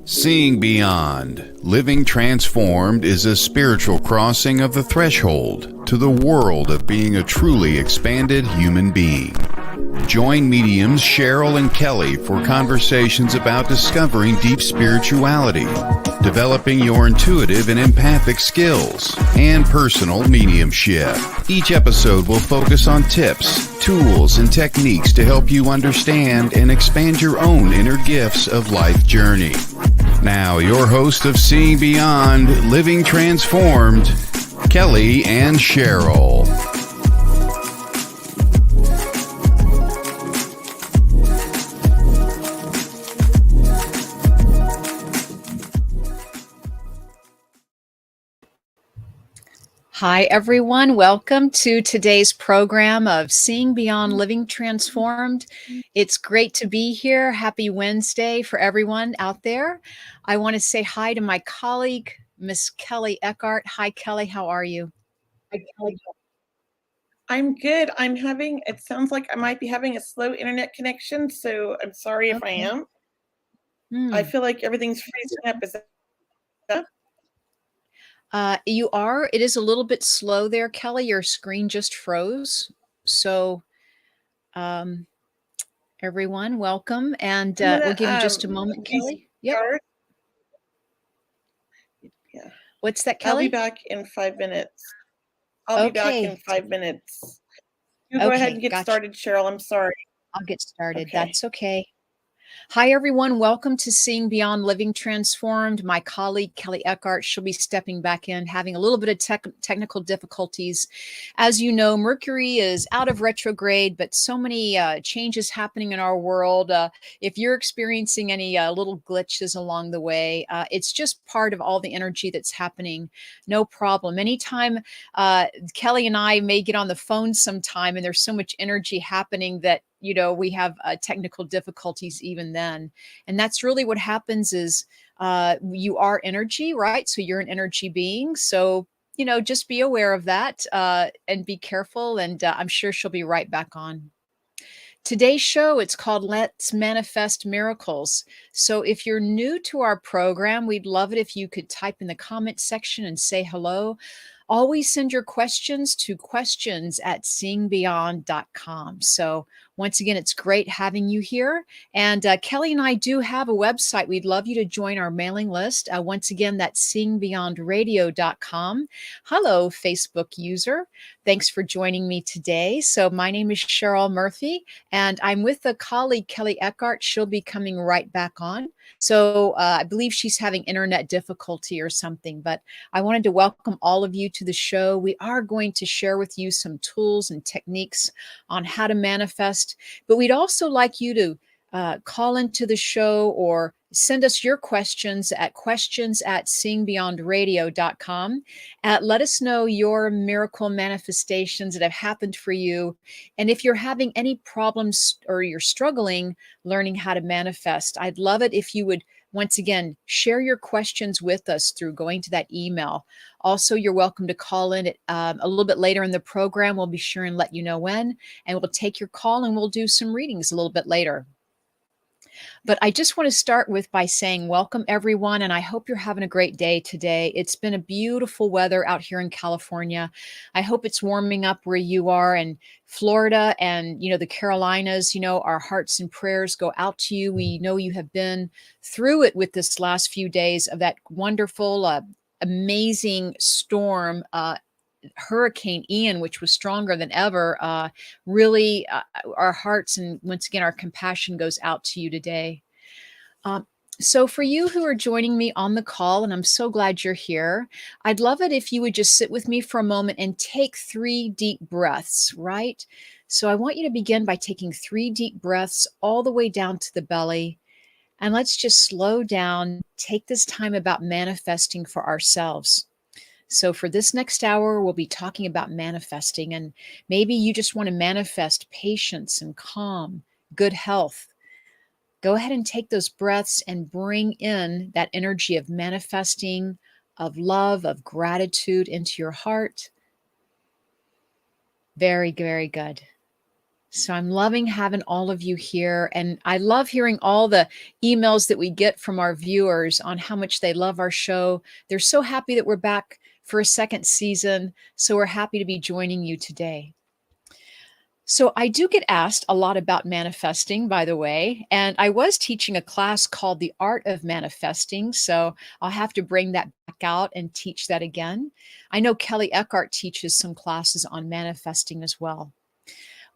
Seeing Beyond, Living Transformed is a spiritual crossing of the threshold to the world of being a truly expanded human being. Join mediums Cheryl and Kelly for conversations about discovering deep spirituality, developing your intuitive and empathic skills, and personal mediumship. Each episode will focus on tips, tools, and techniques to help you understand and expand your own inner gifts of life journey. Now, your host of Seeing Beyond, Living Transformed, Kelly and Cheryl. Hi, everyone. Welcome to today's program of Seeing Beyond Living Transformed. It's great to be here. Happy Wednesday for everyone out there. I want to say hi to my colleague, Miss Kelly Eckhart. Hi, Kelly. How are you? Hi, Kelly. I'm good. It sounds like I might be having a slow internet connection, so I'm sorry if I am. I feel like everything's freezing up. Is that? You are. It is a little bit slow there, Kelly. Your screen just froze. So, everyone, welcome. And we'll give you just a moment, Kelly. Yep. Yeah. What's that, Kelly? I'll be back in 5 minutes. I'll be back in 5 minutes. You go ahead and get started, Cheryl. I'm sorry. I'll get started. Okay. That's okay. Hi, everyone. Welcome to Seeing Beyond Living Transformed. My colleague, Kelly Eckhart, she'll be stepping back in, having a little bit of technical difficulties. As you know, Mercury is out of retrograde, but so many changes happening in our world. If you're experiencing any little glitches along the way, it's just part of all the energy that's happening. No problem. Anytime Kelly and I may get on the phone sometime and there's so much energy happening that we have technical difficulties even then. And that's really what happens is you are energy, right? So you're an energy being. So, just be aware of that and be careful. And I'm sure she'll be right back on. Today's show, it's called Let's Manifest Miracles. So if you're new to our program, we'd love it if you could type in the comment section and say hello. Always send your questions to questions@seeingbeyond.com. So once again, it's great having you here. And Kelly and I do have a website. We'd love you to join our mailing list. Once again, that's seeingbeyondradio.com. Hello, Facebook user. Thanks for joining me today. So my name is Cheryl Murphy, and I'm with a colleague, Kelly Eckhart. She'll be coming right back on. So I believe she's having internet difficulty or something, but I wanted to welcome all of you to the show. We are going to share with you some tools and techniques on how to manifest, but we'd also like you to call into the show or send us your questions at questions@seeingbeyondradio.com. Let us know your miracle manifestations that have happened for you. And if you're having any problems or you're struggling learning how to manifest, I'd love it if you would, once again, share your questions with us through going to that email. Also, you're welcome to call in a little bit later in the program. We'll be sure and let you know when, and we'll take your call and we'll do some readings a little bit later. But I just want to start by saying welcome, everyone, and I hope you're having a great day today. It's been a beautiful weather out here in California. I hope it's warming up where you are in Florida and, the Carolinas. Our hearts and prayers go out to you. We know you have been through it with this last few days of that wonderful, amazing storm, Hurricane Ian, which was stronger than ever. Really, our hearts and once again, our compassion goes out to you today. So for you who are joining me on the call, and I'm so glad you're here, I'd love it if you would just sit with me for a moment and take 3 deep breaths, right? So I want you to begin by taking 3 deep breaths all the way down to the belly. And let's just slow down, take this time about manifesting for ourselves. So for this next hour, we'll be talking about manifesting, and maybe you just want to manifest patience and calm, good health. Go ahead and take those breaths and bring in that energy of manifesting, of love, of gratitude into your heart. Very, very good. So I'm loving having all of you here. And I love hearing all the emails that we get from our viewers on how much they love our show. They're so happy that we're back for a second season. So we're happy to be joining you today. So I do get asked a lot about manifesting, by the way, and I was teaching a class called The Art of Manifesting. So I'll have to bring that back out and teach that again. I know Kelly Eckhart teaches some classes on manifesting as well.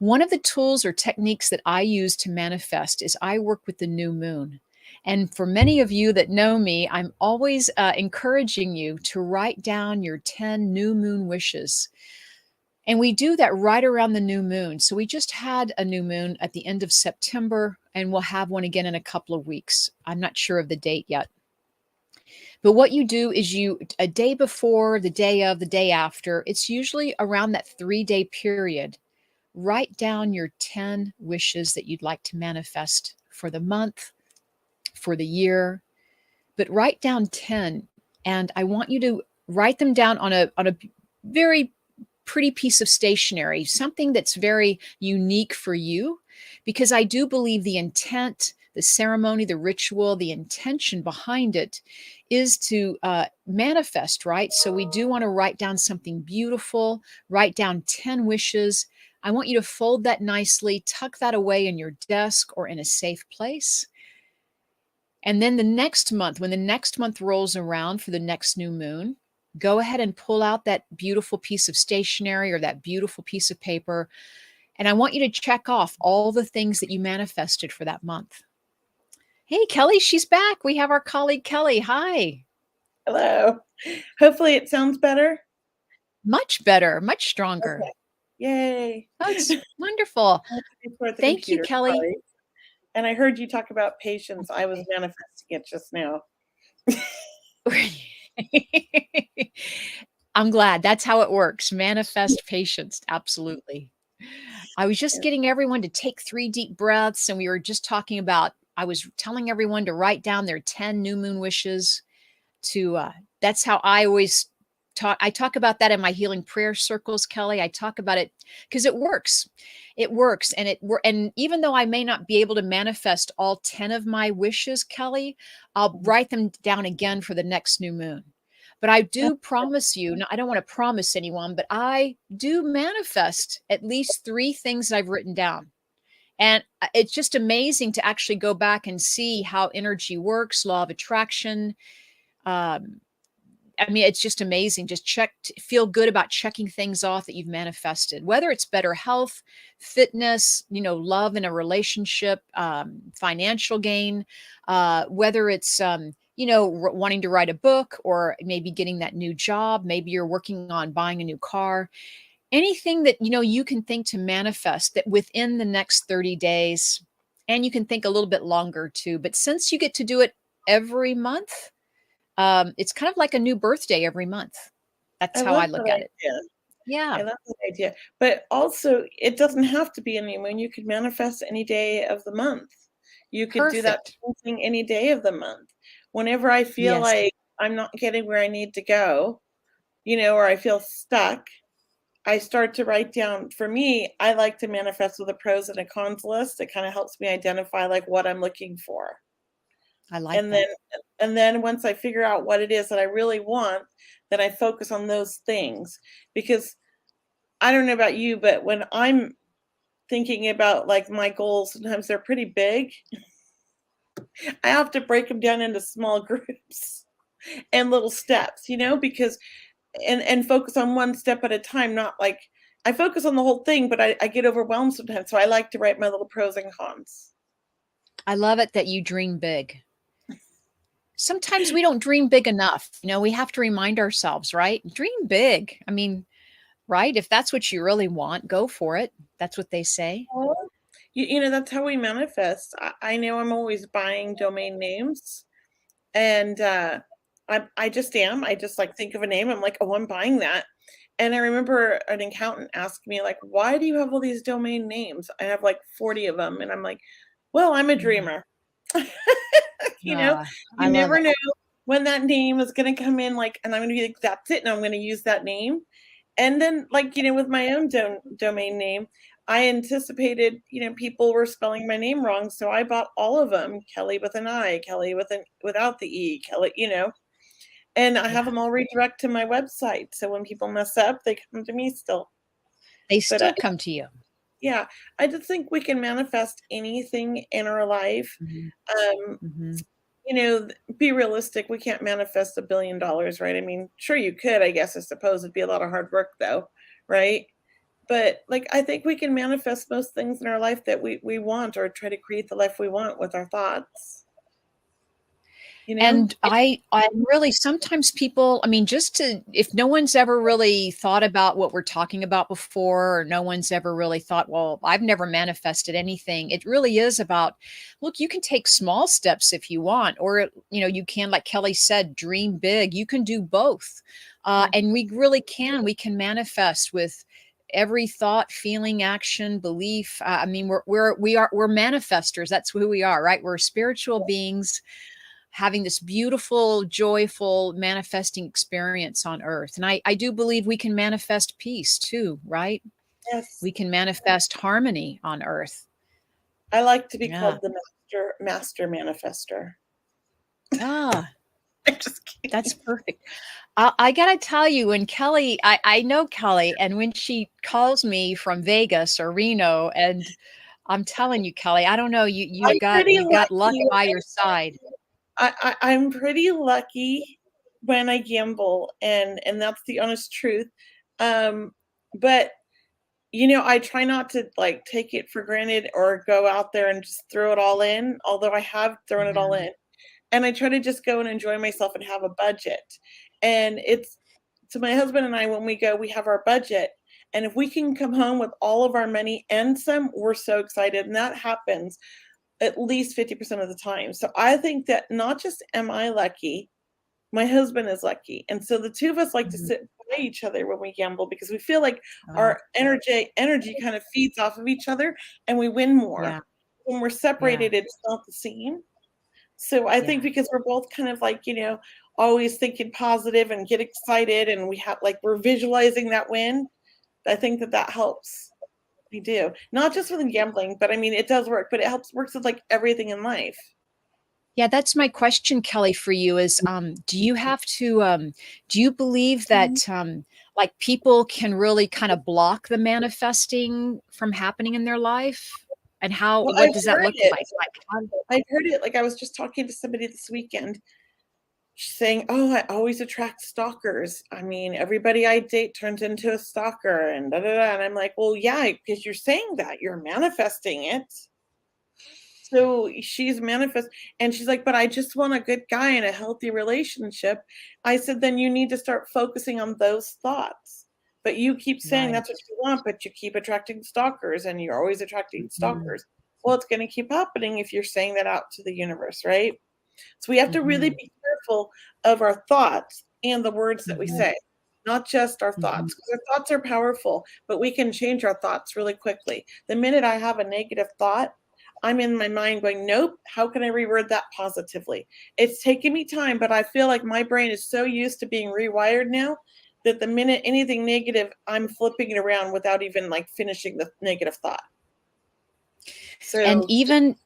One of the tools or techniques that I use to manifest is I work with the new moon. And for many of you that know me, I'm always encouraging you to write down your 10 new moon wishes. And we do that right around the new moon. So we just had a new moon at the end of September, and we'll have one again in a couple of weeks. I'm not sure of the date yet. But what you do is a day before, the day of, the day after, it's usually around that 3-day period. Write down your 10 wishes that you'd like to manifest for the month, for the year, but write down 10. And I want you to write them down on a very pretty piece of stationery, something that's very unique for you, because I do believe the intent, the ceremony, the ritual, the intention behind it is to manifest, right? So we do want to write down something beautiful, write down 10 wishes. I want you to fold that nicely, tuck that away in your desk or in a safe place. And then the next month, when the next month rolls around for the next new moon, go ahead and pull out that beautiful piece of stationery or that beautiful piece of paper. And I want you to check off all the things that you manifested for that month. Hey, Kelly, she's back. We have our colleague, Kelly. Hi. Hello. Hopefully it sounds better. Much better, much stronger. Okay. Yay. That's wonderful. Thank you, Kelly. Sorry. And I heard you talk about patience. I was manifesting it just now. I'm glad. That's how it works. Manifest patience. Absolutely. I was just getting everyone to take 3 deep breaths. And we were just talking about, I was telling everyone to write down their 10 new moon wishes. That's how I always talk. I talk about that in my healing prayer circles, Kelly. I talk about it because it works. It works. And even though I may not be able to manifest all 10 of my wishes, Kelly, I'll write them down again for the next new moon. But I do promise you, now I don't want to promise anyone, but I do manifest at least 3 things that I've written down. And it's just amazing to actually go back and see how energy works, law of attraction. I mean, it's just amazing. Just feel good about checking things off that you've manifested, whether it's better health, fitness, love in a relationship, financial gain, whether it's, wanting to write a book or maybe getting that new job. Maybe you're working on buying a new car, anything that, you can think to manifest that within the next 30 days, and you can think a little bit longer too. But since you get to do it every month, it's kind of like a new birthday every month. That's how I look at it. Yeah. I love that idea. But also, it doesn't have to be a new moon. You could manifest any day of the month. You could do that thing any day of the month. Whenever I feel like I'm not getting where I need to go, or I feel stuck, I start to write down. For me, I like to manifest with a pros and a cons list. It kind of helps me identify what I'm looking for. I like that. And then once I figure out what it is that I really want, then I focus on those things. Because I don't know about you, but when I'm thinking about my goals, sometimes they're pretty big. I have to break them down into small groups and little steps, because and focus on one step at a time, not I focus on the whole thing, but I get overwhelmed sometimes. So I like to write my little pros and cons. I love it that you dream big. Sometimes we don't dream big enough. We have to remind ourselves, right? Dream big. I mean, right? If that's what you really want, go for it. That's what they say. That's how we manifest. I know I'm always buying domain names, and I just am. I just think of a name. I'm like, oh, I'm buying that. And I remember an accountant asked me why do you have all these domain names? I have 40 of them. And I'm like, well, I'm a dreamer. You never know when that name is going to come in, and I'm going to be that's it. And I'm going to use that name. And then with my own domain name, I anticipated, people were spelling my name wrong. So I bought all of them, Kelley with an I, Kelley without the E, Kelley, and I have them all redirect to my website. So when people mess up, they come to me still. They still come to you. Yeah. I just think we can manifest anything in our life. Be realistic. We can't manifest $1 billion, right? I mean, sure you could, I guess, I suppose it'd be a lot of hard work though, right? But I think we can manifest most things in our life that we want, or try to create the life we want with our thoughts. And I really, sometimes people, I mean, if no one's ever really thought about what we're talking about before, or no one's ever really thought, well, I've never manifested anything. It really is about, look, you can take small steps if you want, or, you can, like Kelley said, dream big. You can do both. And we really can, we can manifest with every thought, feeling, action, belief. I mean, we're manifestors. That's who we are, right? We're spiritual beings having this beautiful, joyful, manifesting experience on earth. And I do believe we can manifest peace too, right? Yes. We can manifest harmony on earth. I like to be called the master manifester. I'm just kidding. That's perfect. I got to tell you, when Kelley, I know Kelley, and when she calls me from Vegas or Reno, and I'm telling you, Kelley, I don't know, you got luck by your side. I'm pretty lucky when I gamble, and that's the honest truth. But I try not to take it for granted or go out there and just throw it all in, although I have thrown it all in. And I try to just go and enjoy myself and have a budget. And so my husband and I, when we go, we have our budget. And if we can come home with all of our money and some, we're so excited. And that happens at least 50% of the time. So I think that not just am I lucky, my husband is lucky. And so the two of us like to sit by each other when we gamble, because we feel like our energy kind of feeds off of each other, and we win more. Yeah. When we're separated, it's not the same. So I think because we're both kind of always thinking positive and get excited, and we have we're visualizing that win, I think that helps. We do. Not just with gambling, but I mean, it does work, but it works with everything in life. Yeah, that's my question, Kelley, for you is, do you have to, do you believe that people can really kind of block the manifesting from happening in their life? And what does that look like? I've heard it. I was just talking to somebody this weekend saying, oh, I always attract stalkers. I mean, everybody I date turns into a stalker, and da da da. And I'm like, well, yeah, because you're saying that, you're manifesting it. So she's and she's like, but I just want a good guy in a healthy relationship. I said, then you need to start focusing on those thoughts. But you keep saying that's what you want, but you keep attracting stalkers, and you're always attracting stalkers. Well, it's going to keep happening if you're saying that out to the universe, right? So we have to really be careful of our thoughts and the words that we say, not just our thoughts, because our thoughts are powerful, but we can change our thoughts really quickly. The minute I have a negative thought, I'm in my mind going, nope, how can I reword that positively? It's taken me time, but I feel like my brain is so used to being rewired now that the minute anything negative, I'm flipping it around without even finishing the negative thought. So, and even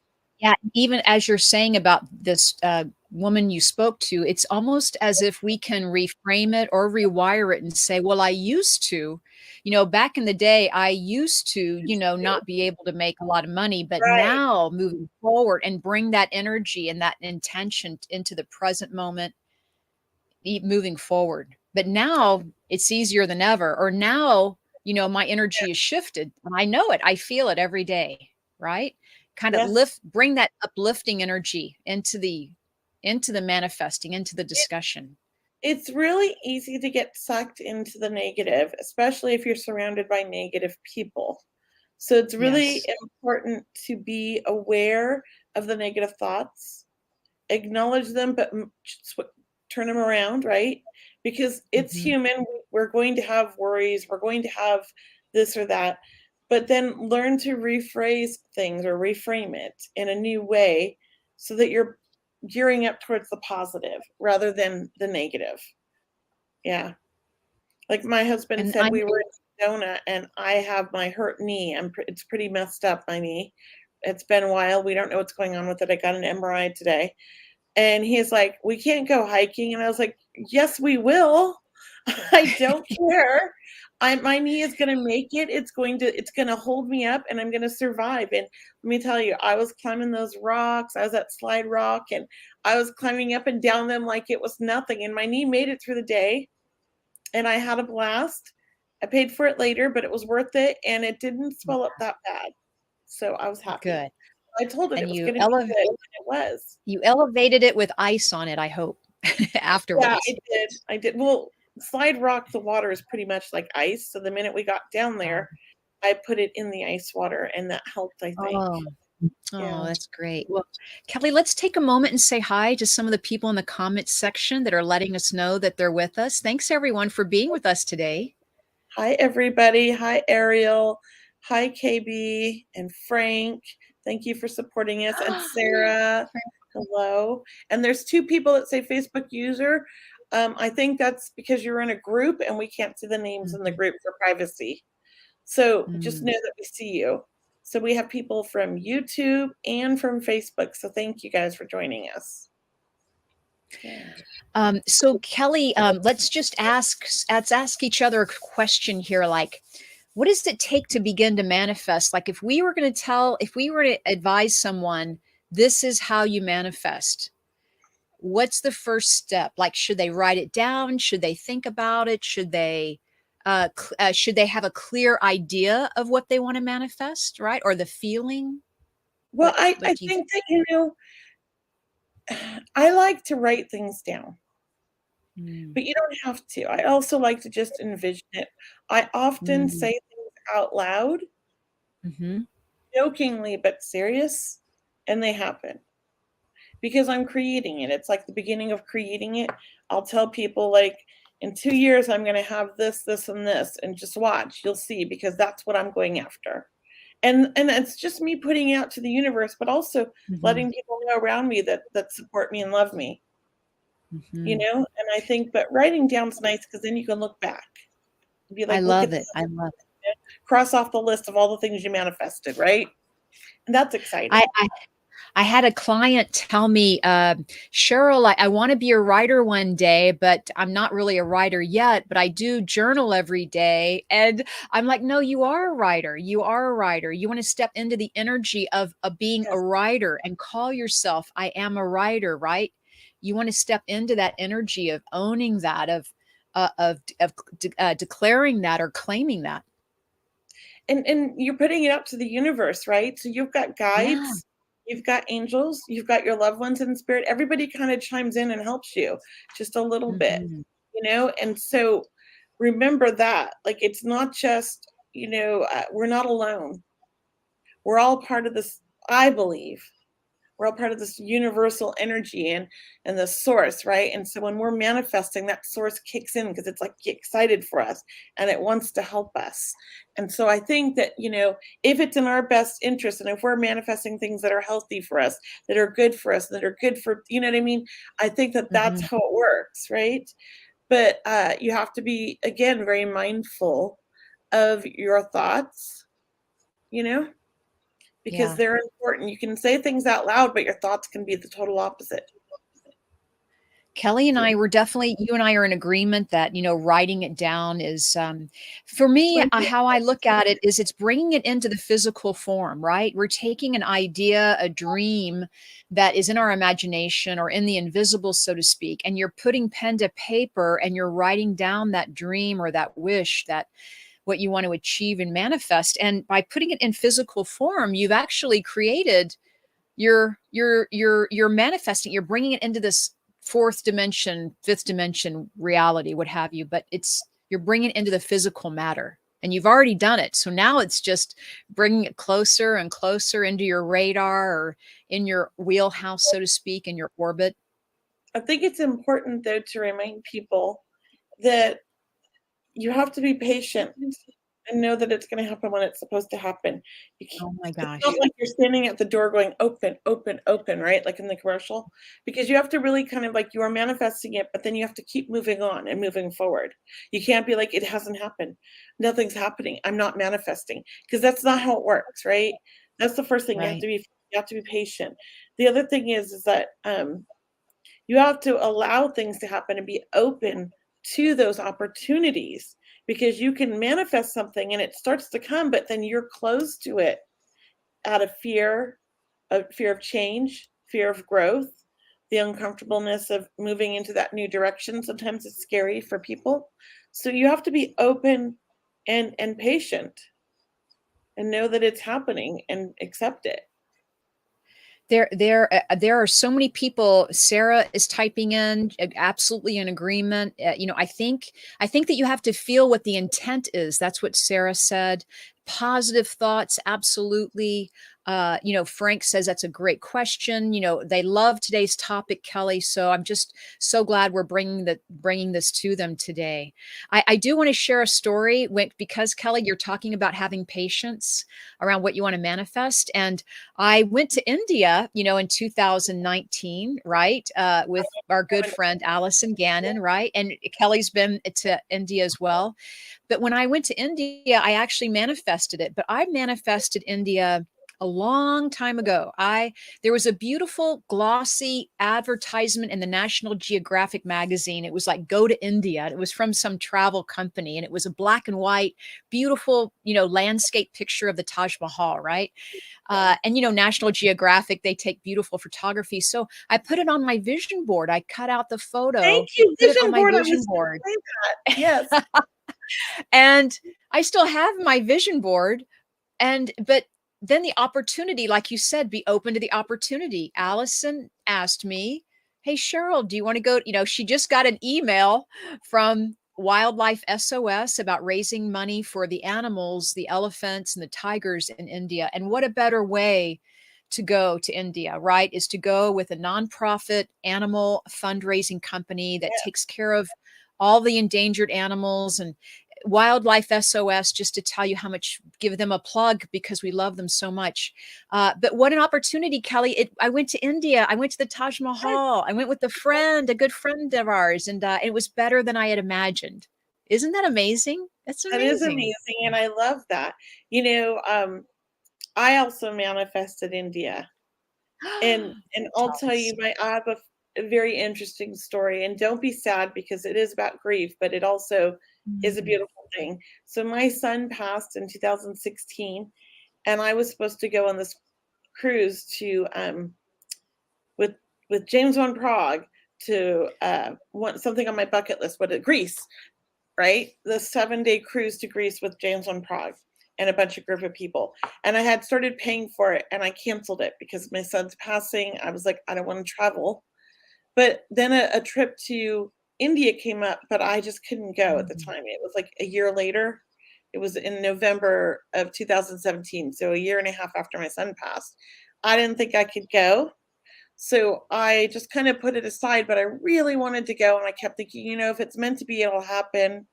as you're saying about this woman you spoke to, it's almost as if we can reframe it or rewire it and say, well, I used to, back in the day, I used to, not be able to make a lot of money, but now moving forward, and bring that energy and that intention into the present moment, moving forward. But now it's easier than ever, or now, my energy is shifted, and I know it. I feel it every day, right? Kind of bring that uplifting energy into the manifesting, into the discussion. It's really easy to get sucked into the negative, especially if you're surrounded by negative people. So it's really important to be aware of the negative thoughts, acknowledge them, but turn them around, right? Because it's human. We're going to have worries. We're going to have this or that. But then learn to rephrase things or reframe it in a new way so that you're gearing up towards the positive rather than the negative. Yeah. Like my husband said, we were Arizona, and I have my hurt knee. It's pretty messed up, my knee. It's been a while. We don't know what's going on with it. I got an MRI today. And he's like, we can't go hiking. And I was like, yes, we will. I don't care. My knee is going to make it. It's going to hold me up, and I'm going to survive. And let me tell you, I was climbing those rocks. I was at Slide Rock, and I was climbing up and down them like it was nothing. And my knee made it through the day, and I had a blast. I paid for it later, but it was worth it. And it didn't swell up that bad. So I was happy. Good. I told it And it was going to be good, and it was. You elevated it with ice on it, I hope, afterwards. Yeah, I did. Well, Slide Rock, the water is pretty much like ice. So the minute we got down there, I put it in the ice water, and that helped, I think. Oh, that's great. Well, Kelley, let's take a moment and say hi to some of the people in the comments section that are letting us know that they're with us. Thanks, everyone, for being with us today. Hi, everybody. Hi, Ariel. Hi, KB and Frank. Thank you for supporting us. And Sarah, hello. And there's 2 people that say Facebook user. I think that's because you're in a group and we can't see the names in the group for privacy. So just know that we see you. So we have people from YouTube and from Facebook. So thank you guys for joining us. So Kelley, let's ask each other a question here. Like, what does it take to begin to manifest? Like, if we were to advise someone, this is how you manifest, what's the first step? Like, should they write it down? Should they think about it? Should they have a clear idea of what they want to manifest, right? Or the feeling? Well, I think that, I like to write things down, but you don't have to. I also like to just envision it. I often say things out loud, jokingly but serious, and they happen because I'm creating it. It's like the beginning of creating it. I'll tell people, like, in 2 years, I'm going to have this, this, and this, and just watch. You'll see, because that's what I'm going after. And it's just me putting it out to the universe, but also letting people know around me that support me and love me. And I think, but writing down's nice because then you can look back and be like, I love it. I love it. Cross off the list of all the things you manifested, right? And that's exciting. I had a client tell me, Cheryl, I want to be a writer one day, but I'm not really a writer yet, but I do journal every day. And I'm like, no, you are a writer. You are a writer. You want to step into the energy of being a writer and call yourself, I am a writer, right? You want to step into that energy of owning that, of declaring that or claiming that. And you're putting it up to the universe, right? So you've got guides, you've got angels, you've got your loved ones in spirit. Everybody kind of chimes in and helps you just a little bit, And so remember that, like, it's not just, we're not alone. We're all part of this, I believe. We're all part of this universal energy and the source, right? And so when we're manifesting, that source kicks in because it's like excited for us and it wants to help us. And so I think that, if it's in our best interest and if we're manifesting things that are healthy for us, that are good for us, that are good for, you know what I mean? I think that that's how it works, right? But you have to be, again, very mindful of your thoughts, because they're important. You can say things out loud, but your thoughts can be the total opposite. Kelley and I were definitely, you and I are in agreement that, writing it down is, for me, how I look at it is it's bringing it into the physical form, right? We're taking an idea, a dream that is in our imagination or in the invisible, so to speak, and you're putting pen to paper and you're writing down that dream or that wish, that what you want to achieve and manifest. And by putting it in physical form, you've actually created you're manifesting, you're bringing it into this fourth dimension, fifth dimension reality, what have you, but you're bringing it into the physical matter and you've already done it. So now it's just bringing it closer and closer into your radar or in your wheelhouse, so to speak, in your orbit. I think it's important, though, to remind people that you have to be patient and know that it's going to happen when it's supposed to happen. Oh my gosh. It's not like you're standing at the door going, open, open, open, right? Like in the commercial, because you have to really kind of like, you are manifesting it, but then you have to keep moving on and moving forward. You can't be like, it hasn't happened. Nothing's happening. I'm not manifesting, because that's not how it works, right? That's the first thing. Right. You have to be patient. The other thing is that you have to allow things to happen and be open to those opportunities, because you can manifest something and it starts to come, but then you're closed to it out of fear of change, fear of growth, the uncomfortableness of moving into that new direction. Sometimes it's scary for people. So you have to be open and patient and know that it's happening and accept it. There are so many people. Sarah is typing in, absolutely in agreement. I think that you have to feel what the intent is. That's what Sarah said. Positive thoughts, absolutely. Frank says that's a great question. They love today's topic, Kelly. So I'm just so glad we're bringing this to them today. I do want to share a story because Kelly, you're talking about having patience around what you want to manifest. And I went to India, in 2019, right? With our good friend, Allison Gannon, right? And Kelly's been to India as well. But when I went to India, I actually manifested it, but I manifested India a long time ago. There was a beautiful glossy advertisement in the National Geographic magazine. It was like, go to India. It was from some travel company, and it was a black and white, beautiful, landscape picture of the Taj Mahal, right? And National Geographic, they take beautiful photography. So I put it on my vision board. I cut out the photo. Thank you, put it on my board. vision board. Yes. And I still have my vision board. But then the opportunity, like you said, be open to the opportunity. Allison asked me, hey, Cheryl, do you want to go? She just got an email from Wildlife SOS about raising money for the animals, the elephants and the tigers in India. And what a better way to go to India, right? Is to go with a nonprofit animal fundraising company that takes care of all the endangered animals. And Wildlife SOS, just to tell you how much, give them a plug because we love them so much. But what an opportunity, Kelly. I went to India. I went to the Taj Mahal. I went with a good friend of ours, and it was better than I had imagined. Isn't that amazing? That's amazing. That is amazing. And I love that. I also manifested India. And I'll tell you, I have a very interesting story. And don't be sad, because it is about grief, but it also is a beautiful thing. So my son passed in 2016, and I was supposed to go on this cruise to with James Van Prague to want something on my bucket list, Greece, right? The 7-day cruise to Greece with James Van Prague and a bunch of group of people. And I had started paying for it, and I canceled it because my son's passing. I was like, I don't want to travel. But then a trip to India came up, but I just couldn't go at the time. It was like a year later. It was in November of 2017. So a year and a half after my son passed. I didn't think I could go. So I just kind of put it aside, but I really wanted to go. And I kept thinking, if it's meant to be, it'll happen.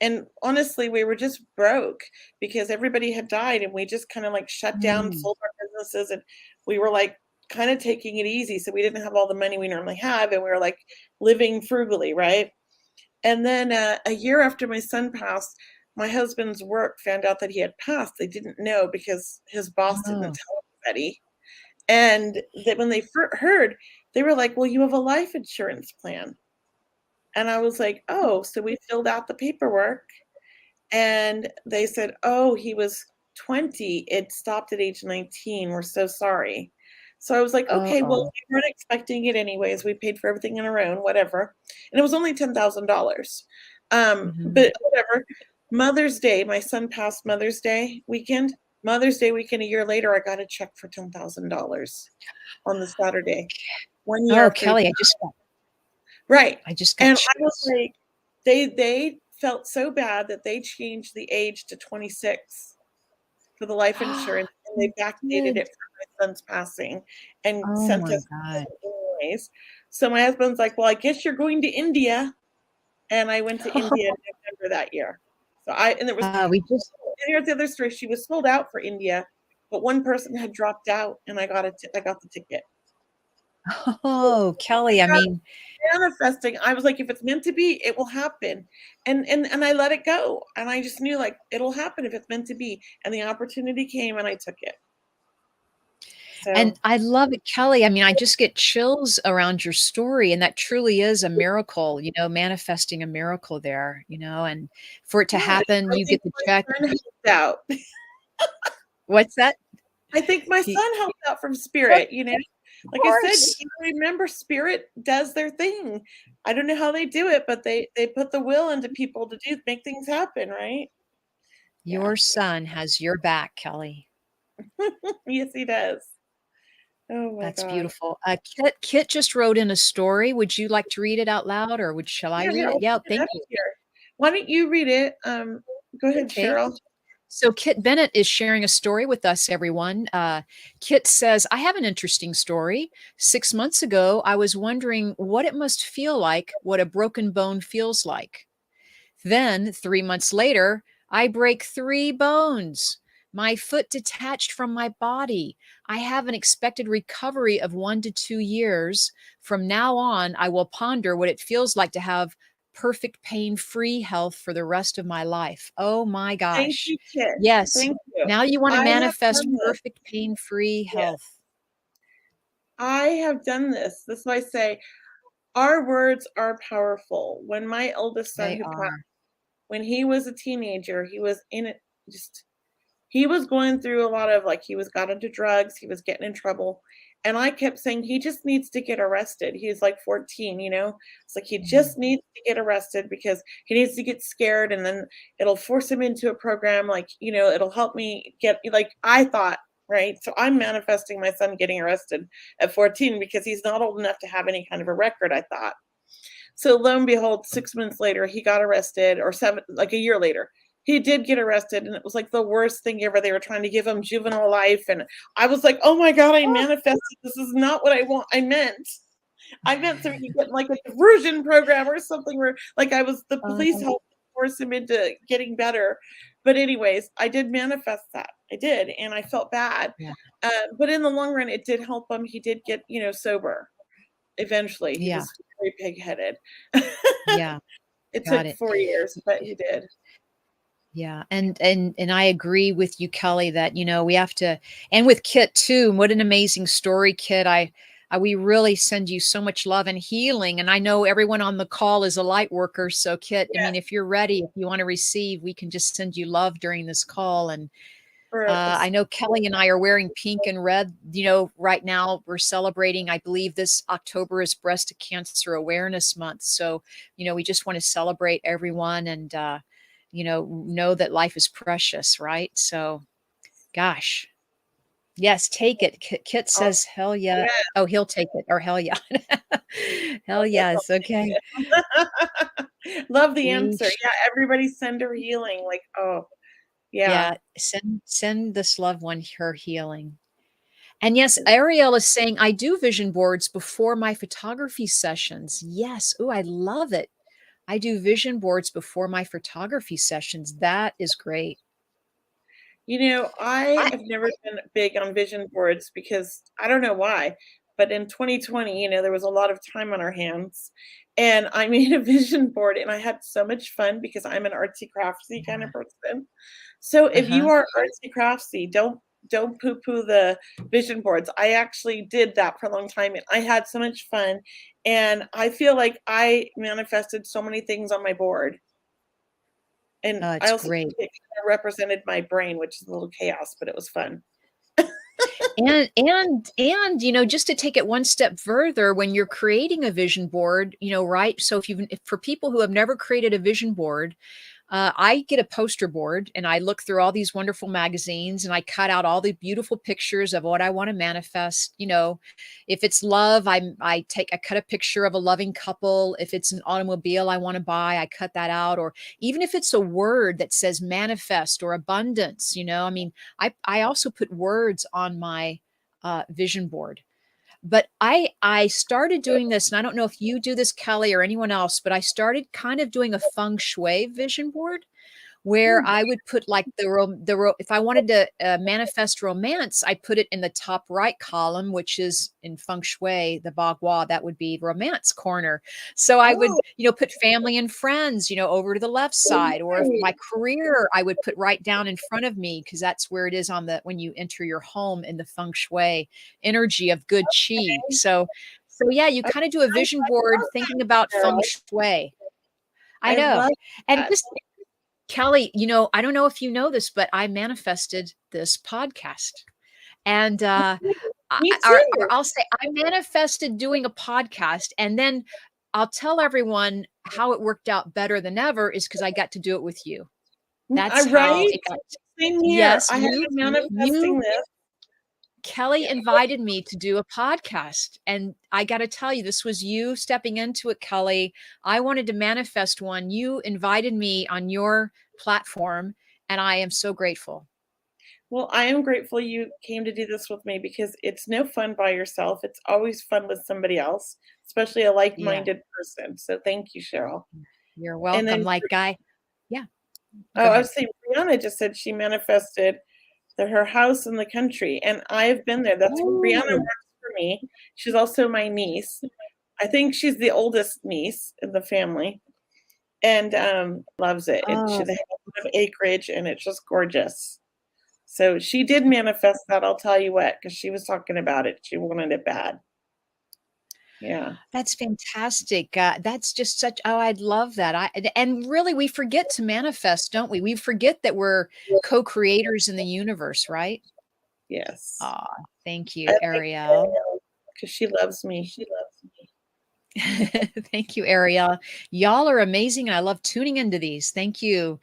And honestly, we were just broke because everybody had died, and we just kind of like shut down, sold our businesses, and we were like kind of taking it easy. So we didn't have all the money we normally have, and we were like living frugally, right? And then a year after my son passed, my husband's work found out that he had passed. They didn't know because his boss didn't tell anybody. And that when they heard, they were like, well, you have a life insurance plan. And I was like, oh, so we filled out the paperwork, and they said, oh, he was 20. It stopped at age 19. We're so sorry. So I was like, okay, well, we weren't expecting it anyways. We paid for everything on our own, whatever. And it was only $10,000. But whatever. Mother's Day, my son passed Mother's Day weekend. Mother's Day weekend, a year later, I got a check for $10,000 on the Saturday. 1 year. Oh, Kelly, I just got. Right. I just got. And I was like, they felt so bad that they changed the age to 26 for the life insurance, and they backdated it for my son's passing and sent us anyways. So my husband's like, well, I guess you're going to India. And I went to India in November that year. So and there was, and here's the other story. She was sold out for India, but one person had dropped out, and I got the ticket. Oh, Kelley, I mean, manifesting. I was like, if it's meant to be, it will happen. And I let it go. And I just knew, like, it'll happen if it's meant to be. And the opportunity came and I took it. So. And I love it, Kelley. I mean, I just get chills around your story, and that truly is a miracle, you know, manifesting a miracle there, you know, and for it to happen, you get the check. Out. What's that? I think my son helped out from Spirit, you know. Like I said, you remember, Spirit does their thing. I don't know how they do it, but they put the will into people to make things happen, right? Your son has your back, Kelley. Yes, he does. Oh my That's God. Beautiful. Kit just wrote in a story. Would you like to read it out loud, or shall I read it? Yeah, thank you. Why don't you read it? Go ahead, Cheryl. So Kit Bennett is sharing a story with us, everyone. Kit says, I have an interesting story. 6 months ago, I was wondering what it must feel like, what a broken bone feels like. Then 3 months later, I break 3 bones. My foot detached from my body. I have an expected recovery of 1 to 2 years. From now on, I will ponder what it feels like to have perfect pain-free health for the rest of my life. Oh my gosh. Thank you, Kit. Yes. Thank you. Now you want to manifest perfect pain-free health. I have done this. This is why I say our words are powerful. When my eldest son, when he was a teenager, he was in it, he was going through a lot of, like, he got into drugs, he was getting in trouble. And I kept saying, he just needs to get arrested. He's like 14, you know? It's like, he just needs to get arrested because he needs to get scared, and then it'll force him into a program. Like, you know, it'll help me get, like, I thought, right? So I'm manifesting my son getting arrested at 14 because he's not old enough to have any kind of a record, I thought. So lo and behold, 6 months later, he got arrested, or a year later. He did get arrested, and it was like the worst thing ever. They were trying to give him juvenile life, and I was like, oh my God, I manifested. This is not what I want. I meant so he get like a diversion program or something where, like, the police helped force him into getting better. But anyways, I did manifest that. I did, and I felt bad. Yeah. But in the long run, it did help him. He did get, you know, sober eventually. He was very pig-headed. Yeah. It took 4 years, but he did. Yeah. And I agree with you, Kelley, that, you know, we have to, and with Kit too. What an amazing story, Kit. We really send you so much love and healing. And I know everyone on the call is a light worker. So Kit, I mean, if you're ready, if you want to receive, we can just send you love during this call. And I know Kelley and I are wearing pink and red. You know, right now we're celebrating, I believe this October is Breast Cancer Awareness Month. So, you know, we just want to celebrate everyone and, you know that life is precious, right? So, gosh. Yes, take it. Kit says, hell yeah. Yeah. Oh, he'll take it, or hell yeah. Hell yes. Okay. Love the answer. Yeah, everybody send her healing. Like, oh, yeah. Yeah, send this loved one her healing. And yes, Ariel is saying, I do vision boards before my photography sessions. Yes. Oh, I love it. I do vision boards before my photography sessions. That is great. You know, I have never been big on vision boards because I don't know why, but in 2020, you know, there was a lot of time on our hands, and I made a vision board, and I had so much fun because I'm an artsy craftsy kind of person. So if you are artsy craftsy, don't poo-poo the vision boards. I actually did that for a long time, and I had so much fun, and I feel like I manifested so many things on my board. And I also think it kind of represented my brain, which is a little chaos, but it was fun. and you know, just to take it one step further, when you're creating a vision board, you know, right? So if for people who have never created a vision board, I get a poster board and I look through all these wonderful magazines and I cut out all the beautiful pictures of what I want to manifest. You know, if it's love, I cut a picture of a loving couple. If it's an automobile I want to buy, I cut that out. Or even if it's a word that says manifest or abundance, you know, I mean, I also put words on my vision board. But I started doing this, and I don't know if you do this, Kelley, or anyone else, but I started kind of doing a feng shui vision board where I would put like if I wanted to manifest romance, I put it in the top right column, which is in feng shui, the bagua, that would be romance corner. So I would, put family and friends, over to the left side, or if my career, I would put right down in front of me, because that's where it is when you enter your home in the feng shui energy of good chi. So yeah, you kind of do a vision board thinking about feng shui. I know. And just Kelley, I don't know if you know this, but I manifested this podcast. And Me too. I'll say I manifested doing a podcast, and then I'll tell everyone how it worked out better than ever is because I got to do it with you. That's how it got. Same here. Yes, I have been manifesting this. Kelley invited me to do a podcast, and I got to tell you, this was you stepping into it, Kelley. I wanted to manifest one. You invited me on your platform, and I am so grateful. Well, I am grateful you came to do this with me, because it's no fun by yourself. It's always fun with somebody else, especially a like-minded person. So thank you, Cheryl. You're welcome. Yeah. Oh, I was saying, Brianna just said she manifested her house in the country, and I've been there. That's where Brianna works for me. She's also my niece. I think she's the oldest niece in the family, and loves it. And she has a lot of acreage, and it's just gorgeous. So she did manifest that, I'll tell you what, because she was talking about it. She wanted it bad. Yeah. That's fantastic. That's just I'd love that. And really, we forget to manifest, don't we? We forget that we're co-creators in the universe, right? Yes. Thank you, Ariel. Because she loves me. Thank you, Ariel. Y'all are amazing, and I love tuning into these. Thank you.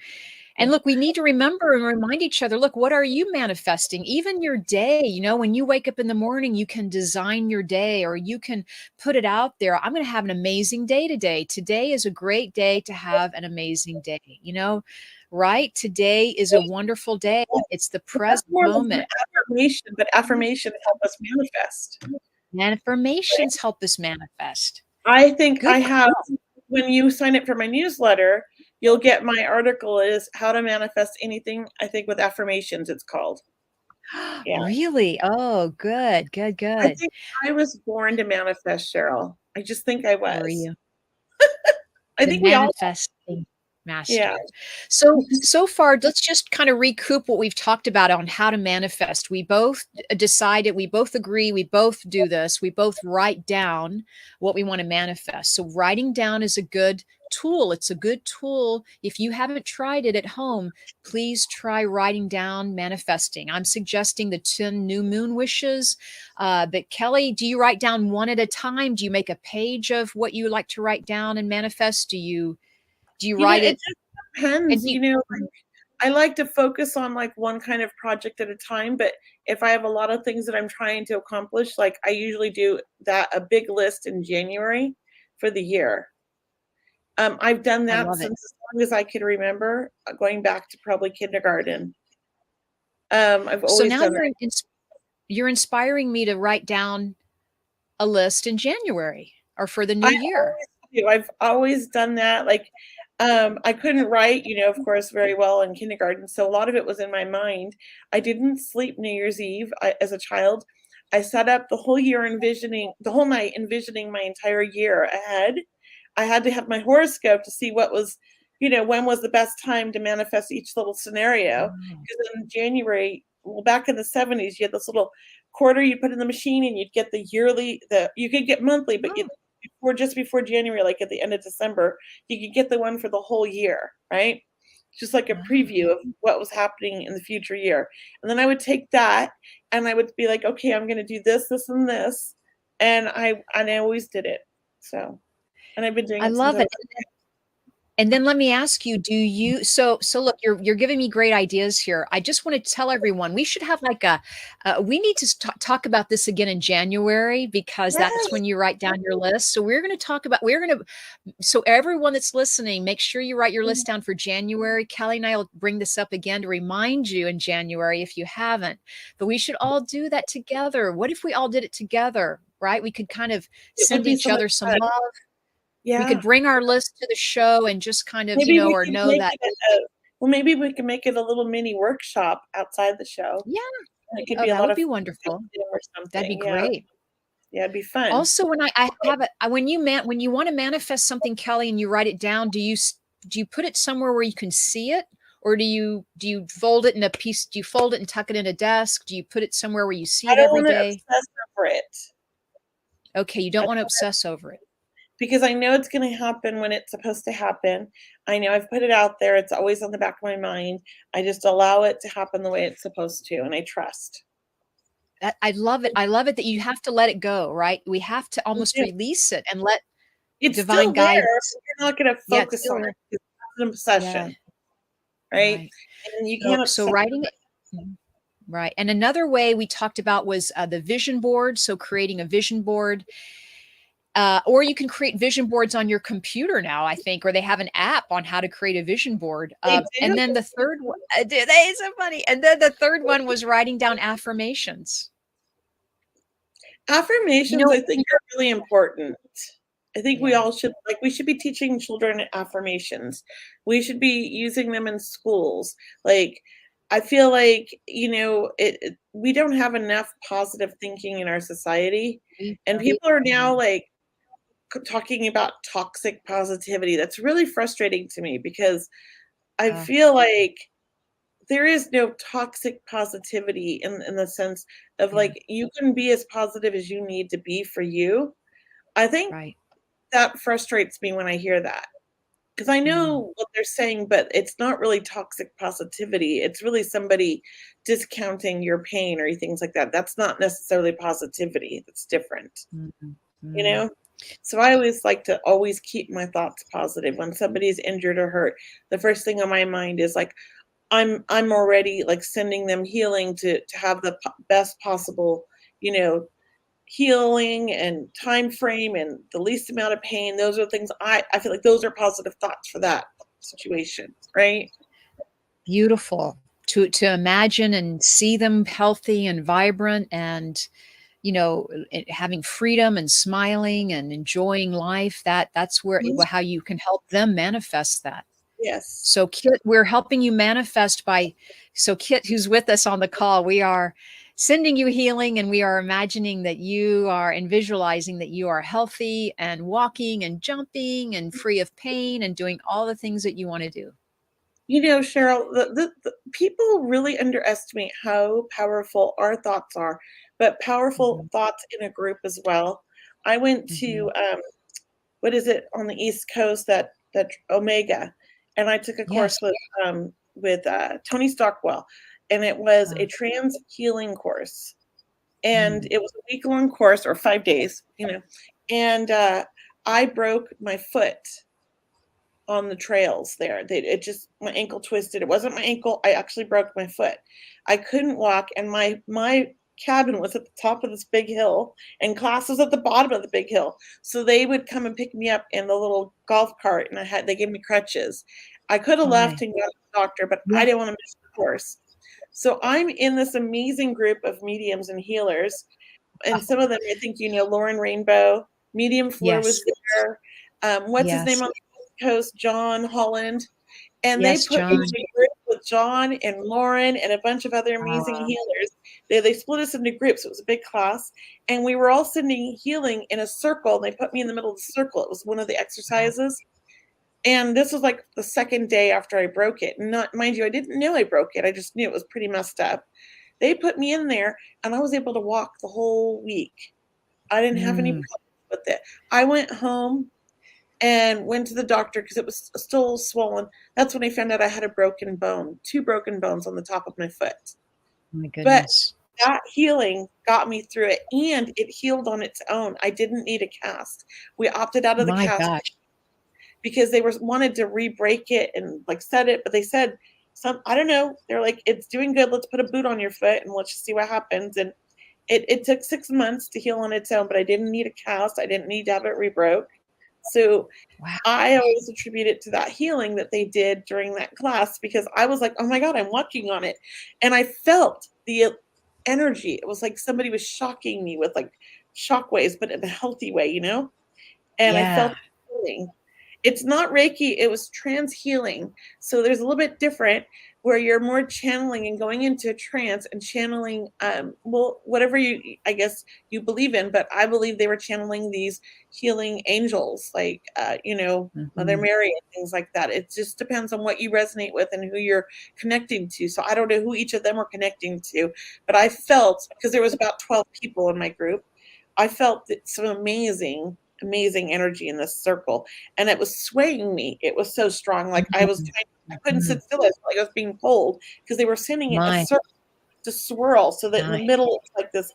And look, we need to remember and remind each other, look, what are you manifesting? Even your day, when you wake up in the morning, you can design your day, or you can put it out there. I'm going to have an amazing day today. Today is a great day to have an amazing day, right? Today is a wonderful day. It's the present moment. Affirmation, but affirmations help us manifest. And affirmations help us manifest. I think I have, when you sign up for my newsletter, you'll get my article is How to Manifest Anything, I think, with affirmations, it's called. Yeah. Really? Oh, good. I think I was born to manifest, Cheryl. I just think I was. Were you? I think we all manifesting master. Yeah. So far, let's just kind of recoup what we've talked about on how to manifest. We both decided, we both agree, we both do this. We both write down what we want to manifest. So writing down is a good tool. It's a good tool. If you haven't tried it at home, please try writing down manifesting. I'm suggesting the 10 new moon wishes. But Kelley, do you write down one at a time? Do you make a page of what you like to write down and manifest? Do you write it? It just depends. I like to focus on like one kind of project at a time, but if I have a lot of things that I'm trying to accomplish, like I usually do a big list in January for the year. I've done that since as long as I can remember, going back to probably kindergarten. I've always done that. You're inspiring me to write down a list in January or for the new year. I've always done that. Like, I couldn't write, of course, very well in kindergarten. So a lot of it was in my mind. I didn't sleep New Year's Eve as a child. I sat up the whole night envisioning my entire year ahead. I had to have my horoscope to see what was, when was the best time to manifest each little scenario. Because in January, back in the 70s, you had this little quarter you put in the machine, and you'd get the yearly, you could get monthly, but just before January, like at the end of December, you could get the one for the whole year, right? Just like a preview of what was happening in the future year. And then I would take that and I would be like, okay, I'm going to do this, this, and this. And I always did it. So. And I've been doing it. I love it. And then let me ask you, do you, so look, you're giving me great ideas here. I just want to tell everyone, we should have like we need to talk about this again in January, because that's when you write down your list. So we're going to talk about, so everyone that's listening, make sure you write your list down for January. Kelley and I will bring this up again to remind you in January if you haven't, but we should all do that together. What if we all did it together, right? We could kind of send each other some love. Yeah. We could bring our list to the show and just kind of, or know that. Well, maybe we can make it a little mini workshop outside the show. Yeah. It could Oh, be a that lot would of be fun wonderful. or something. That'd be Yeah. great. Yeah, it'd be fun. Also, when I have it, when you want to manifest something, Kelly, and you write it down, do you put it somewhere where you can see it, or do you fold it in a piece? Do you fold it and tuck it in a desk? Do you put it somewhere where you see I it don't every want to day? obsess over it. Okay, you don't want to obsess over it. Because I know it's going to happen when it's supposed to happen. I know I've put it out there. It's always on the back of my mind. I just allow it to happen the way it's supposed to, and I trust. I love it. I love it that you have to let it go, right? We have to almost release it and let it's divine still there, guidance. You're not going to focus on it. It's an obsession, right? And you can't. So writing it. Right. And another way we talked about was the vision board. So creating a vision board. Or you can create vision boards on your computer now, I think, or they have an app on how to create a vision board. And then the third one, it's so funny. And then the third one was writing down affirmations. Affirmations, I think, are really important. I think we all should, we should be teaching children affirmations. We should be using them in schools. I feel like, we don't have enough positive thinking in our society. And people are now talking about toxic positivity. That's really frustrating to me because I feel like there is no toxic positivity in the sense of you can be as positive as you need to be for you. I think that frustrates me when I hear that, because I know what they're saying, but it's not really toxic positivity. It's really somebody discounting your pain or things like that. That's not necessarily positivity. That's different, So I always like to always keep my thoughts positive. When somebody's injured or hurt, the first thing on my mind is I'm already sending them healing to have the best possible, healing and time frame and the least amount of pain. Those are things I feel like those are positive thoughts for that situation, right? Beautiful to imagine and see them healthy and vibrant and having freedom and smiling and enjoying life. That's where how you can help them manifest that. Yes. So Kit, we're helping you manifest Kit, who's with us on the call, we are sending you healing, and we are imagining that you are and visualizing that you are healthy and walking and jumping and free of pain and doing all the things that you want to do. Cheryl, the people really underestimate how powerful our thoughts are, but powerful thoughts in a group as well. I went to what is it on the East Coast, that Omega, and I took a course with Tony Stockwell, and it was a trans healing course, and it was a week-long course or 5 days, and I broke my foot on the trails there. My ankle twisted. It wasn't my ankle. I actually broke my foot. I couldn't walk, and my cabin was at the top of this big hill, and class was at the bottom of the big hill. So they would come and pick me up in the little golf cart, and they gave me crutches. I could have left and gone to the doctor, but I didn't want to miss the course. So I'm in this amazing group of mediums and healers, and some of them, I think Lauren Rainbow, Medium Floor was there. What's his name on the Coast, John Holland, and they put me in a group with John and Lauren and a bunch of other amazing healers. They split us into groups. It was a big class, and we were all sending healing in a circle. And they put me in the middle of the circle. It was one of the exercises, and this was the second day after I broke it. Not, mind you, I didn't know I broke it. I just knew it was pretty messed up. They put me in there, and I was able to walk the whole week. I didn't have any problems with it. I went home and went to the doctor because it was still swollen. That's when I found out I had a broken bone, 2 broken bones on the top of my foot. Oh my goodness. But that healing got me through it, and it healed on its own. I didn't need a cast. We opted out of the cast because they wanted to re-break it and set it, but they said, I don't know. They're like, it's doing good. Let's put a boot on your foot and let's just see what happens. And it took 6 months to heal on its own, but I didn't need a cast. I didn't need to have it rebroke. So I always attribute it to that healing that they did during that class, because I was like, oh my God, I'm working on it. And I felt the energy. It was like somebody was shocking me with shockwaves, but in a healthy way, And I felt healing. It's not Reiki, it was trance healing. So there's a little bit different where you're more channeling and going into a trance and channeling, well, whatever I guess you believe in, but I believe they were channeling these healing angels, like, Mother Mary and things like that. It just depends on what you resonate with and who you're connecting to. So I don't know who each of them were connecting to, but I felt, because there was about 12 people in my group, I felt some amazing energy in this circle, and it was swaying me. It was so strong. Like I couldn't sit still. I felt like I was being pulled because they were sending it a circle to swirl so that in the middle it's like this.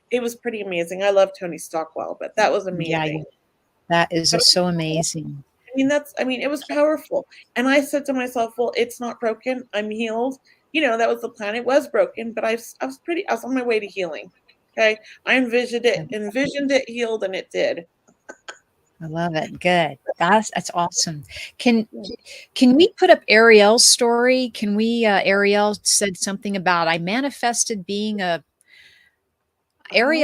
It was pretty amazing. I love Tony Stockwell, but that was amazing. Yeah, that is so amazing. It was powerful. And I said to myself, well, it's not broken. I'm healed. That was the plan. It was broken, but I was on my way to healing. Okay. I envisioned it healed, and it did. I love it. Good. That's awesome. Can we put up Ariel's story? Can we, Ariel said something about, Ariel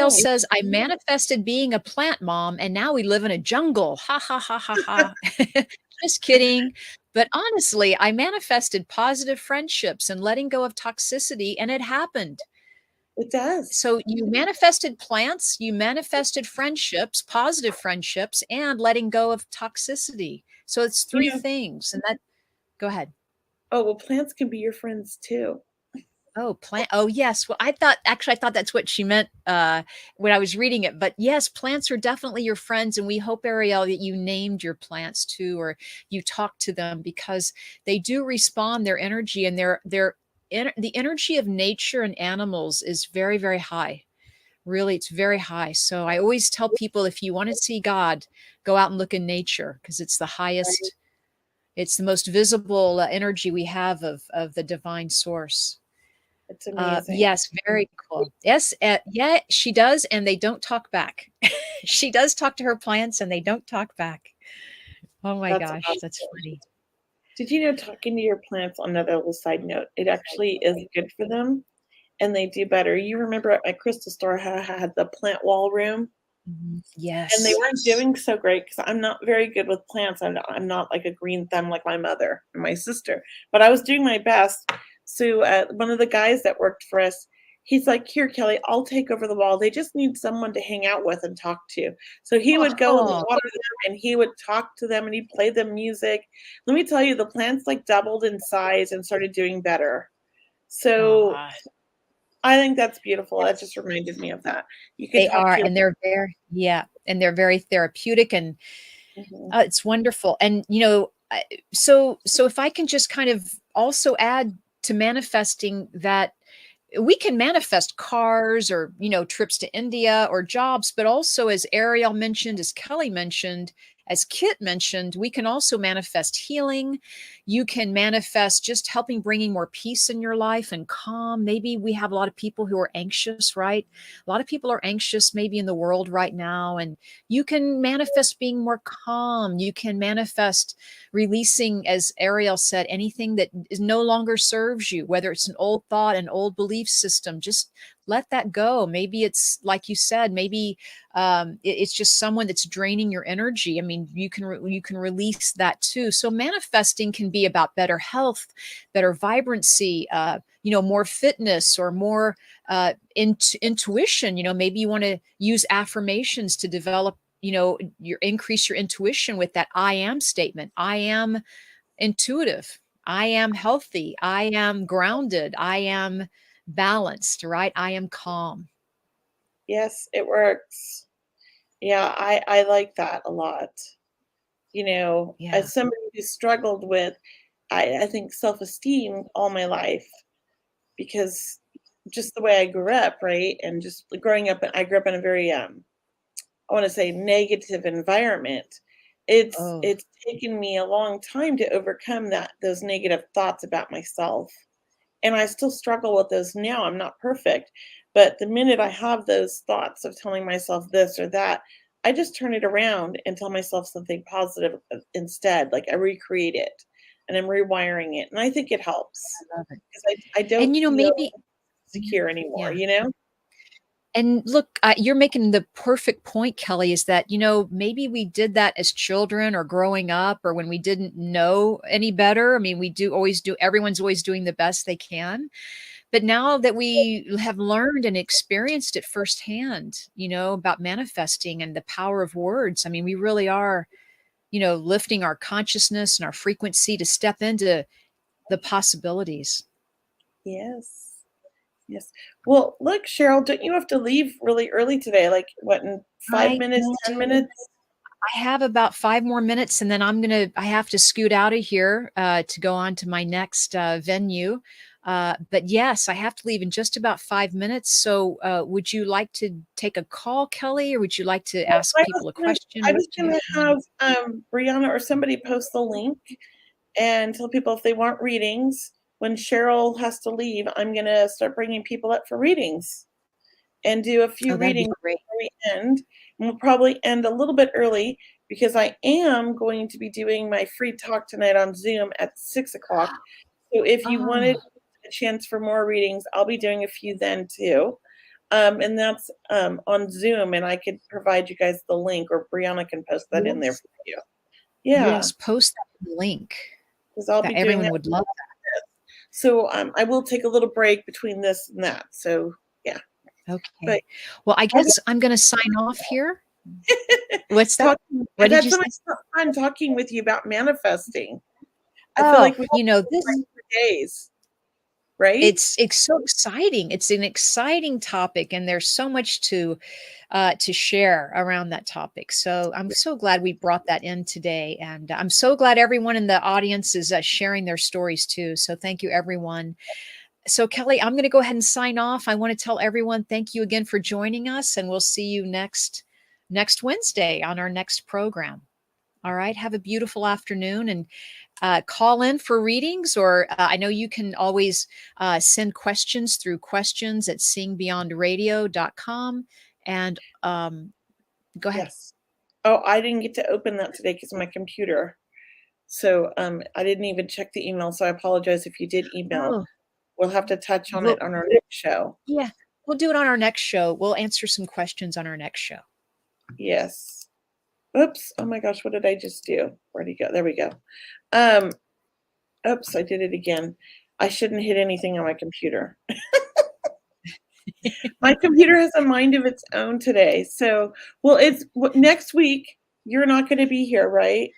says, I manifested being a plant mom, and now we live in a jungle. Ha, ha, ha, ha, ha. Just kidding. But honestly, I manifested positive friendships and letting go of toxicity, and it happened. It does. So you manifested plants, you manifested friendships, positive friendships, and letting go of toxicity. So it's three things. And go ahead. Oh, well, plants can be your friends too. Oh, yes. Well, I thought that's what she meant when I was reading it. But yes, plants are definitely your friends. And we hope, Ariel, that you named your plants too, or you talked to them, because they do respond. Their energy and the energy of nature and animals is very, very high. Really, it's very high. So I always tell people, if you want to see God, go out and look in nature, because it's the highest, it's the most visible energy we have of the divine source. It's amazing. Yes, very cool. Yes, yeah, she does, and they don't talk back. She does talk to her plants, and they don't talk back. Oh my gosh, awesome. That's funny. Did you know, talking to your plants, on another little side note, it actually is good for them, and they do better. You remember at my crystal store how I had the plant wall room? Yes. And they weren't doing so great because I'm not very good with plants. I'm not like a green thumb like my mother and my sister, but I was doing my best. So one of the guys that worked for us, he's like, here, Kelly, I'll take over the wall. They just need someone to hang out with and talk to. So he would go and water them, and he would talk to them, and he'd play them music. Let me tell you, the plants like doubled in size and started doing better. So I think that's beautiful. That just reminded me of that. They are, and they're very therapeutic, and it's wonderful. And so if I can just kind of also add to manifesting, that we can manifest cars or, trips to India or jobs, but also, as Ariel mentioned, as Kelly mentioned, as Kit mentioned, we can also manifest healing. You can manifest just bringing more peace in your life and calm. Maybe we have a lot of people who are anxious, right? A lot of people are anxious maybe in the world right now, and you can manifest being more calm. You can manifest releasing, as Ariel said, anything that no longer serves you, whether it's an old thought, an old belief system. Just let that go. Maybe it's like you said, maybe it's just someone that's draining your energy. I mean, you can release that too. So manifesting can be about better health, better vibrancy, more fitness, or more intuition. Maybe you want to use affirmations to develop, increase your intuition with that I am statement. I am intuitive. I am healthy. I am grounded. I am balanced, right? I am calm. Yes, it works. Yeah, I like that a lot. As somebody who struggled with, I think, self-esteem all my life, because just the way I grew up, right? And just growing up, I grew up in a very, I want to say, negative environment. It's taken me a long time to overcome those negative thoughts about myself. And I still struggle with those now. I'm not perfect. But the minute I have those thoughts of telling myself this or that, I just turn it around and tell myself something positive instead. Like I recreate it and I'm rewiring it. And I think it helps. I love it. Because I don't feel maybe secure anymore, And look, you're making the perfect point, Kelly, is that, maybe we did that as children or growing up or when we didn't know any better. I mean, everyone's always doing the best they can. But now that we have learned and experienced it firsthand, about manifesting and the power of words, I mean, we really are, lifting our consciousness and our frequency to step into the possibilities. Yes. Yes. Well, look, Cheryl, don't you have to leave really early today? Like what, in 5 minutes, 10 minutes? I have about 5 more minutes, and then I have to scoot out of here to go on to my next venue. But yes, I have to leave in just about 5 minutes. So would you like to take a call, Kelly, or would you like to ask people a question? I was going to have Brianna or somebody post the link and tell people if they want readings. When Cheryl has to leave, I'm going to start bringing people up for readings and do a few readings before we end. And we'll probably end a little bit early because I am going to be doing my free talk tonight on Zoom at 6 o'clock. So if you wanted a chance for more readings, I'll be doing a few then too. And that's on Zoom, and I could provide you guys the link, or Brianna can post that in there for you. Yeah. Yes, post that link. Because I'll be doing everyone would love that. So I will take a little break between this and that. So yeah. Okay. But, well, I guess I'm going to sign off here. What's that? What did you say? So much fun talking with you about manifesting. I feel like we this for days. Right? It's so exciting. It's an exciting topic, and there's so much to share around that topic. So I'm so glad we brought that in today, and I'm so glad everyone in the audience is sharing their stories too. So thank you, everyone. So Kelly, I'm going to go ahead and sign off. I want to tell everyone thank you again for joining us, and we'll see you next Wednesday on our next program. All right. Have a beautiful afternoon, and call in for readings, or I know you can always send questions through questions@seeingbeyondradio.com. And go ahead. Yes. Oh, I didn't get to open that today because of my computer. So I didn't even check the email. So I apologize if you did email. We'll have to touch on it on our next show. Yeah, we'll do it on our next show. We'll answer some questions on our next show. Yes. Oops. Oh my gosh, what did I just do? Where'd he go? There we go. Oops, I did it again. I shouldn't hit anything on my computer. My computer has a mind of its own today. So, well, it's next week. You're not going to be here, right?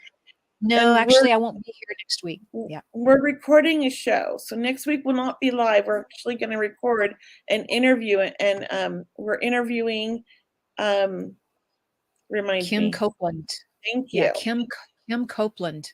No, actually, I won't be here next week. Yeah. We're recording a show. So next week will not be live. We're actually going to record an interview, and we're interviewing Kim Copeland. Thank you. Yeah, Kim Copeland.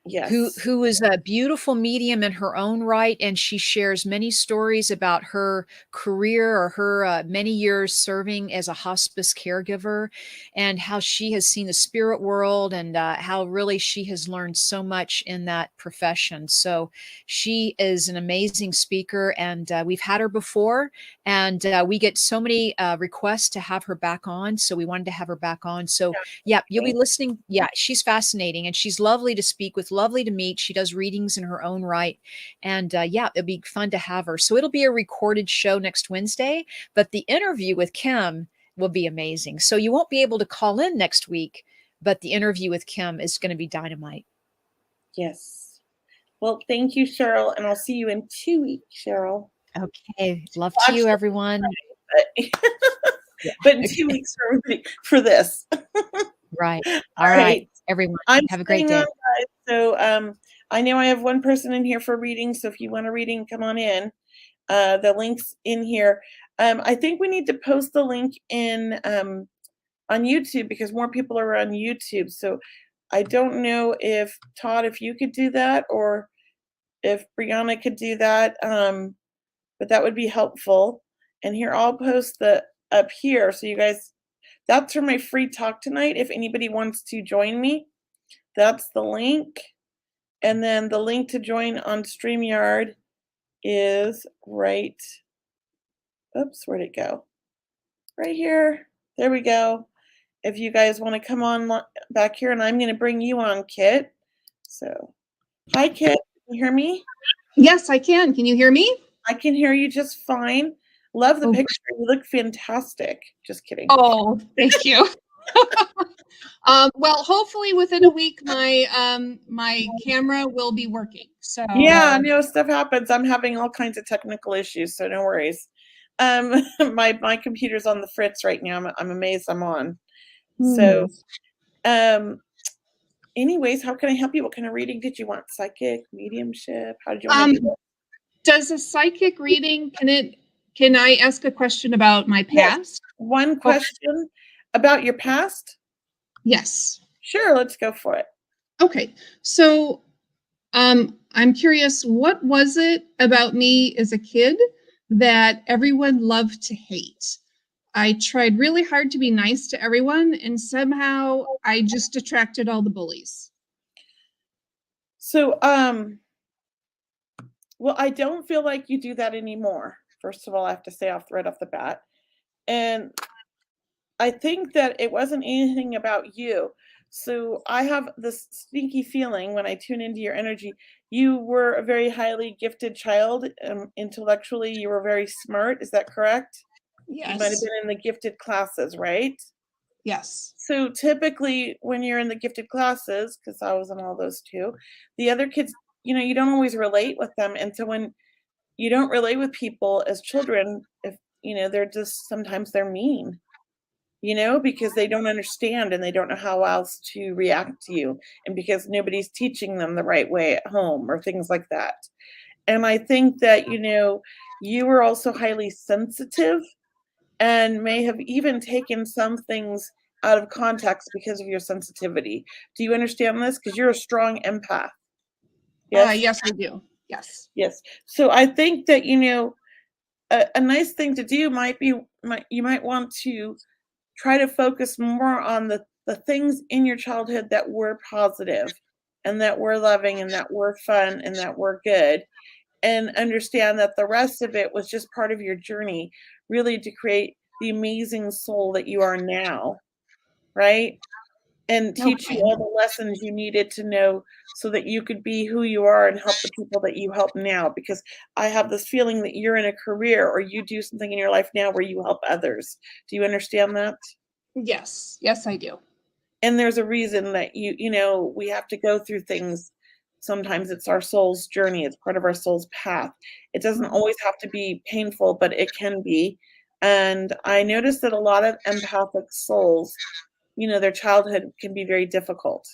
Yes. Who is a beautiful medium in her own right, and she shares many stories about her career, or her many years serving as a hospice caregiver, and how she has seen the spirit world, and how really she has learned so much in that profession. So she is an amazing speaker, and we've had her before, and we get so many requests to have her back on, so we wanted to have her back on. So yeah, you'll be listening. Yeah, she's fascinating, and she's lovely to speak with, lovely to meet. She does readings in her own right. And yeah, it'll be fun to have her. So it'll be a recorded show next Wednesday, but the interview with Kim will be amazing. So you won't be able to call in next week, but the interview with Kim is going to be dynamite. Yes. Well, thank you, Cheryl. And I'll see you in 2 weeks, Cheryl. Okay. Love to you, everyone. But in 2 weeks for this. Right. All right. Everyone, have a great day. So I know I have one person in here for reading. So if you want a reading, come on in. The link's in here. I think we need to post the link in on YouTube, because more people are on YouTube. So I don't know if Todd, if you could do that, or if Brianna could do that. But that would be helpful. And here, I'll post the up here. So you guys, that's for my free talk tonight. If anybody wants to join me, that's the link. And then the link to join on StreamYard is right. Oops, where'd it go? Right here. There we go. If you guys want to come on back here, and I'm going to bring you on, Kit. So, hi, Kit. Can you hear me? Yes, I can. Can you hear me? I can hear you just fine. Love the Oh, picture. You look fantastic. Just kidding. Oh, thank you. Well, hopefully within a week, my camera will be working. So yeah, no, stuff happens. I'm having all kinds of technical issues, so no worries. My computer's on the fritz right now. I'm amazed I'm on. So, anyways, how can I help you? What kind of reading did you want? Psychic, mediumship? How did you want to do it? Does a psychic reading, can I ask a question about my past? Yes. One question about your past? Yes. Sure, let's go for it. Okay. So I'm curious, what was it about me as a kid that everyone loved to hate? I tried really hard to be nice to everyone, and somehow I just attracted all the bullies. So, well, I don't feel like you do that anymore. First of all, I have to say right off the bat. And I think that it wasn't anything about you. So I have this sneaky feeling when I tune into your energy, you were a very highly gifted child. Intellectually, you were very smart. Is that correct? Yes. You might have been in the gifted classes, right? Yes. So typically when you're in the gifted classes, because I was in all those too, the other kids, you don't always relate with them. And so when you don't relate with people as children, if they're just sometimes they're mean, because they don't understand and they don't know how else to react to you, and because nobody's teaching them the right way at home or things like that. And I think that you were also highly sensitive and may have even taken some things out of context because of your sensitivity. Do you understand this? Because you're a strong empath. Yes? Yes, I do. Yes. Yes. So I think that, a nice thing to do you might want to try to focus more on the things in your childhood that were positive and that were loving and that were fun and that were good, and understand that the rest of it was just part of your journey, really, to create the amazing soul that you are now, right? And teach you all the lessons you needed to know so that you could be who you are and help the people that you help now. Because I have this feeling that you're in a career or you do something in your life now where you help others. Do you understand that? Yes. Yes, I do. And there's a reason that we have to go through things. Sometimes it's our soul's journey. It's part of our soul's path. It doesn't always have to be painful, but it can be. And I noticed that a lot of empathic souls, their childhood can be very difficult.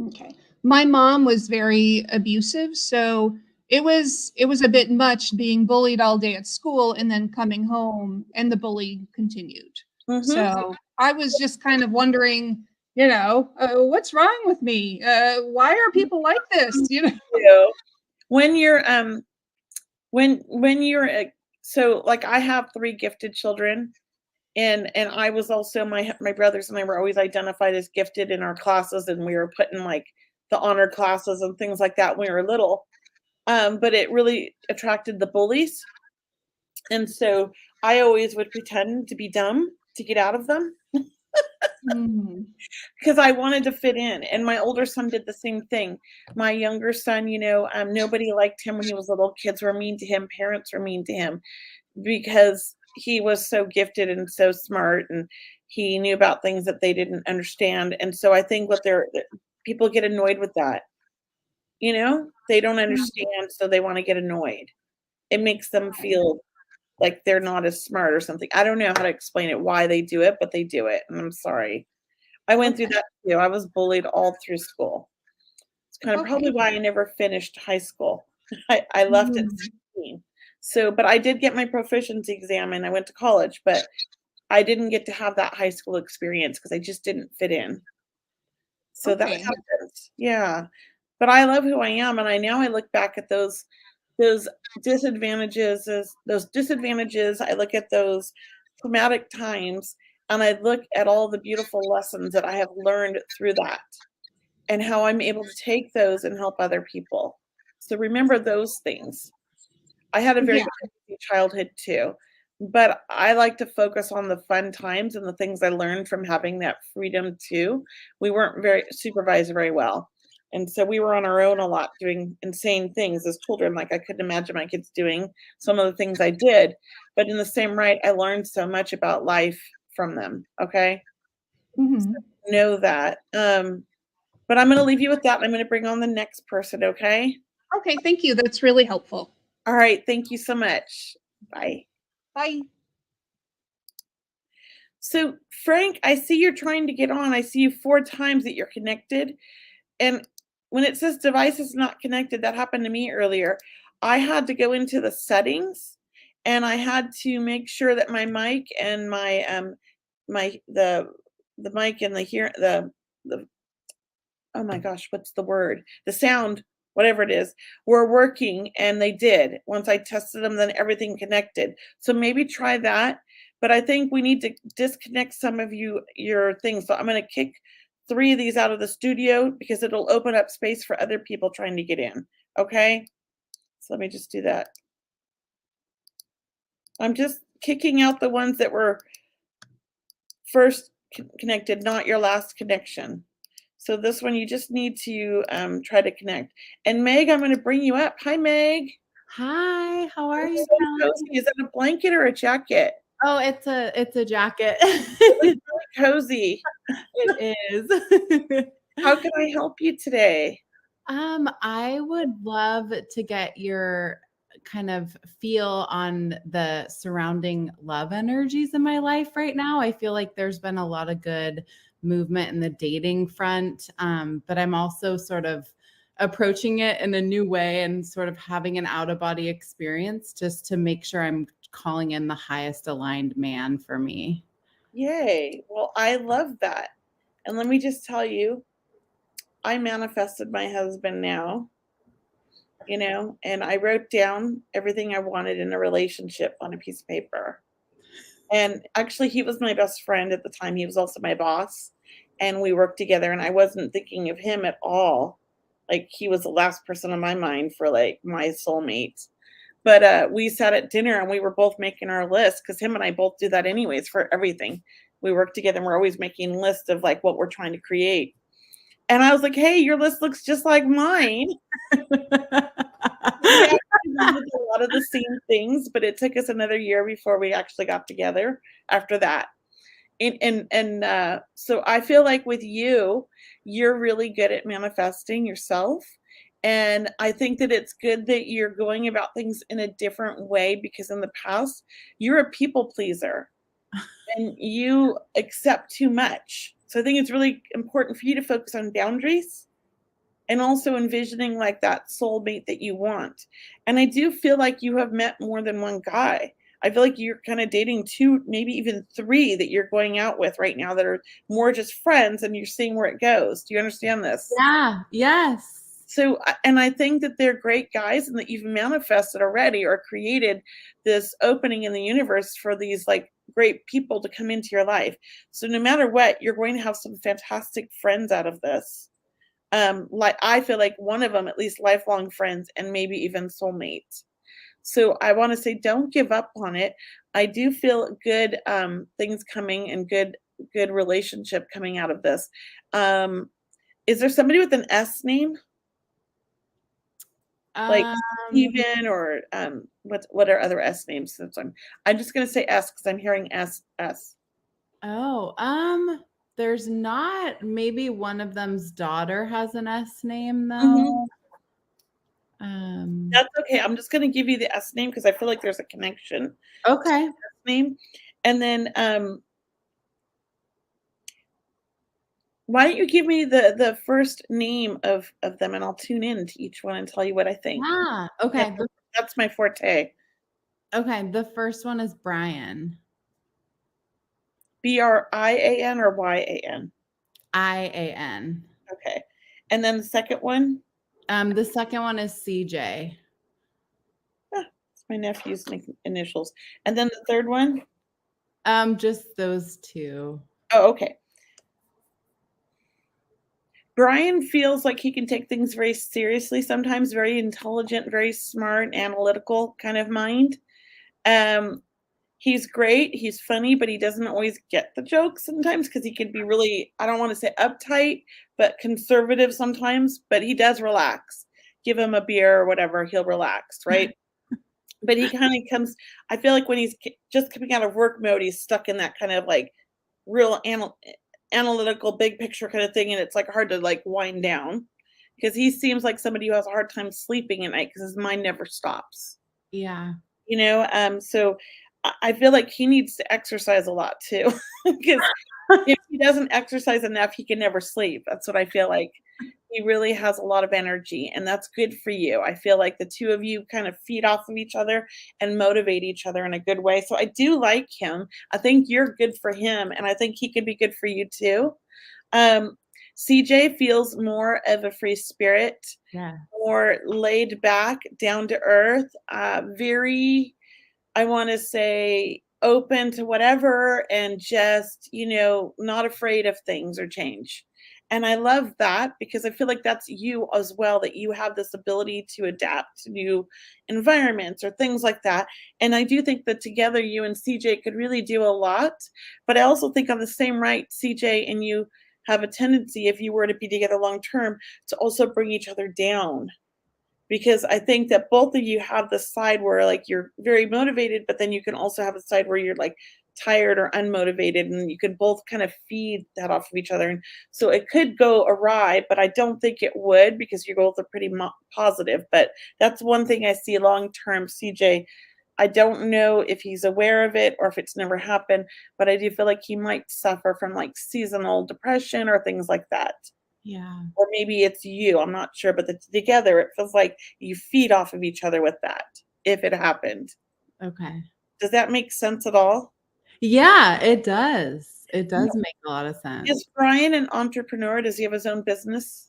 Okay. My mom was very abusive, so it was a bit much being bullied all day at school and then coming home and the bullying continued. Mm-hmm. So I was just kind of wondering, what's wrong with me? Why are people like this? When you're so like I have 3 gifted children, and I was also my brothers and I were always identified as gifted in our classes, and we were put in like the honor classes and things like that when we were little. But it really attracted the bullies, and so I always would pretend to be dumb to get out of them. Because I wanted to fit in, and my older son did the same thing. My younger son, nobody liked him when he was little. Kids were mean to him. Parents were mean to him because he was so gifted and so smart, and he knew about things that they didn't understand. And so I think people get annoyed with that. They don't understand, so they want to get annoyed. It makes them feel like they're not as smart or something. I don't know how to explain it, why they do it, but they do it. And I'm sorry. I went through that too. I was bullied all through school. It's kind of probably why I never finished high school. I left at 16. So, but I did get my proficiency exam and I went to college, but I didn't get to have that high school experience because I just didn't fit in. So that happens. Yeah. But I love who I am. And I look back at those disadvantages. I look at those traumatic times, and I look at all the beautiful lessons that I have learned through that and how I'm able to take those and help other people. So remember those things. I had a very good childhood too, but I like to focus on the fun times and the things I learned from having that freedom too. We weren't supervised very well. And so we were on our own a lot doing insane things as children. Like I couldn't imagine my kids doing some of the things I did. But in the same right, I learned so much about life from them. Okay. Mm-hmm. So know that. But I'm going to leave you with that. And I'm going to bring on the next person. Okay. Okay. Thank you. That's really helpful. All right. Thank you so much. Bye. Bye. So Frank, I see you're trying to get on. I see you 4 times that you're connected. And when it says device is not connected, that happened to me earlier. I had to go into the settings and I had to make sure that my mic and my the mic and the oh my gosh, what's the word? The sound, whatever it is, were working, and they did. Once I tested them, then everything connected. So maybe try that. But I think we need to disconnect some of your things. So I'm going to kick 3 of these out of the studio because it'll open up space for other people trying to get in. Okay? So let me just do that. I'm just kicking out the ones that were first connected, not your last connection. So this one, you just need to try to connect. And Meg, I'm going to bring you up. Hi, Meg. Hi, how are you? Cozy. Is that a blanket or a jacket? Oh, it's a jacket. It's really cozy. It is. How can I help you today? I would love to get your kind of feel on the surrounding love energies in my life right now. I feel like there's been a lot of good movement in the dating front, but I'm also sort of approaching it in a new way and sort of having an out-of-body experience just to make sure I'm calling in the highest aligned man for me. Yay. Well, I love that. And let me just tell you, I manifested my husband now, and I wrote down everything I wanted in a relationship on a piece of paper. And actually, he was my best friend at the time. He was also my boss, and we worked together, and I wasn't thinking of him at all. Like, he was the last person on my mind for, like, my soulmate. But we sat at dinner, and we were both making our list because him and I both do that anyways for everything. We work together, and we're always making lists of, like, what we're trying to create. And I was like, hey, your list looks just like mine. We actually wanted a lot of the same things, but it took us another year before we actually got together after that. And so I feel like with you, you're really good at manifesting yourself. And I think that it's good that you're going about things in a different way because in the past, you're a people pleaser and you accept too much. So I think it's really important for you to focus on boundaries and also envisioning like that soulmate that you want. And I do feel like you have met more than one guy. I feel like you're kind of dating 2, maybe even 3 that you're going out with right now that are more just friends and you're seeing where it goes. Do you understand this? Yeah. Yes. So, and I think that they're great guys and that you've manifested already or created this opening in the universe for these like great people to come into your life. So no matter what, you're going to have some fantastic friends out of this. Like I feel like one of them, at least lifelong friends and maybe even soulmates. So I want to say, don't give up on it. I do feel good things coming and good relationship coming out of this. Is there somebody with an S name? Like Steven or what are other S names? Since I'm just gonna say S because I'm hearing S. Oh, there's not. Maybe one of them's daughter has an S name though. That's okay. I'm just gonna give you the S name because I feel like there's a connection. Okay. S name, and then why don't you give me the first name of them and I'll tune in to each one and tell you what I think. Ah, okay. That's my forte. Okay, the first one is Brian. Brian or Yan? IAN. Okay. And then the second one? The second one is CJ. It's my nephew's initials. And then the third one? Just those 2. Oh, okay. Brian feels like he can take things very seriously, sometimes very intelligent, very smart, analytical kind of mind. He's great. He's funny, but he doesn't always get the jokes sometimes because he can be really, I don't want to say uptight, but conservative sometimes. But he does relax. Give him a beer or whatever, he'll relax, right? But he kind of comes, I feel like when he's just coming out of work mode, he's stuck in that kind of like real analytical, big picture kind of thing. And it's like hard to like wind down because he seems like somebody who has a hard time sleeping at night because his mind never stops. Yeah. You know, so I feel like he needs to exercise a lot too, because if he doesn't exercise enough, he can never sleep. That's what I feel like. He really has a lot of energy, and that's good for you. I feel like the two of you kind of feed off of each other and motivate each other in a good way. So I do like him. I think you're good for him, and I think he could be good for you too. CJ feels more of a free spirit, more laid back, down to earth, very, I want to say, open to whatever, and just, you know, not afraid of things or change. And I love that because I feel like that's you as well, that you have this ability to adapt to new environments or things like that. And I do think that together you and CJ could really do a lot. But I also think on the same right, CJ and you have a tendency, if you were to be together long term, to also bring each other down. Because I think that both of you have the side where like you're very motivated, but then you can also have a side where you're like tired or unmotivated, and you can both kind of feed that off of each other. And so it could go awry, but I don't think it would because you both are pretty positive. But that's one thing I see long term, CJ. I don't know if he's aware of it or if it's never happened, but I do feel like he might suffer from like seasonal depression or things like that. Yeah. Or maybe it's you, I'm not sure, but together it feels like you feed off of each other with that, if it happened. Okay. Does that make sense at all? Yeah, it does. It does make a lot of sense. Is Brian an entrepreneur? Does he have his own business?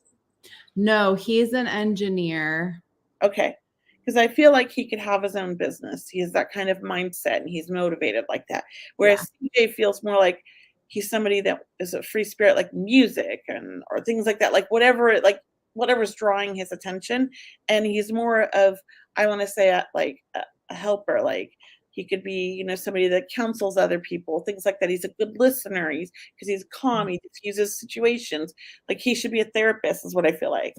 No, he's an engineer. Okay. Because I feel like he could have his own business. He has that kind of mindset and he's motivated like that. Whereas CJ feels more like he's somebody that is a free spirit, like music and or things like that, like whatever's drawing his attention. And he's more of, I want to say, a helper. Like he could be, you know, somebody that counsels other people, things like that. He's a good listener. Because he's calm. He diffuses situations. Like he should be a therapist, is what I feel like.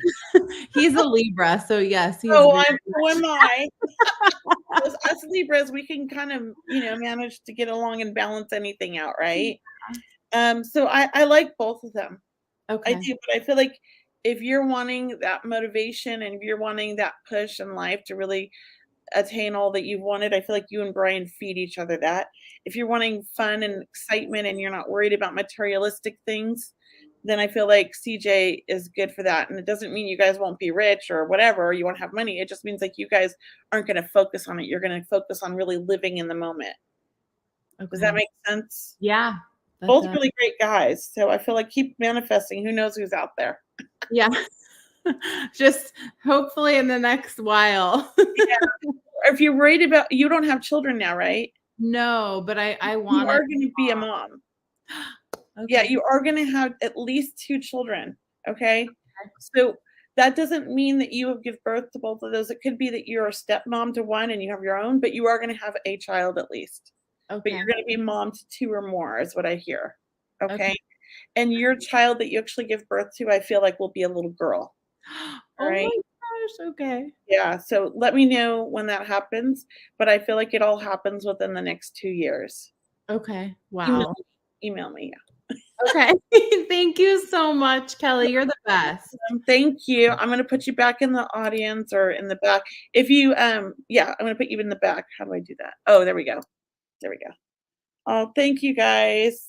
He's a Libra, so yes. So am I. Us Libras, we can kind of, you know, manage to get along and balance anything out, right? So I like both of them. Okay. I do, but I feel like if you're wanting that motivation and if you're wanting that push in life to really attain all that you've wanted, I feel like you and Brian feed each other that. If you're wanting fun and excitement and you're not worried about materialistic things, then I feel like CJ is good for that. And it doesn't mean you guys won't be rich or whatever, or you won't have money. It just means like you guys aren't going to focus on it. You're going to focus on really living in the moment. Okay. Does that make sense? Yeah. Both really great guys. So I feel like keep manifesting. Who knows who's out there? Yeah. Just hopefully in the next while. Yeah. If you're worried about, you don't have children now, right? No, but I want. You are going to be a mom. Okay. Yeah, you are going to have at least 2 children. Okay. So that doesn't mean that you give birth to both of those. It could be that you're a stepmom to one and you have your own, but you are going to have a child at least. Okay. But you're going to be mom to 2 or more is what I hear. Okay. And your child that you actually give birth to, I feel like will be a little girl. Oh right? My gosh. Okay. Yeah. So let me know when that happens, but I feel like it all happens within the next 2 years. Okay. Wow. Email me. Yeah. Okay. Thank you so much, Kelly. You're the best. Thank you. I'm going to put you back in the audience or in the back. If you, yeah, I'm going to put you in the back. How do I do that? Oh, there we go. There we go. Oh, thank you guys.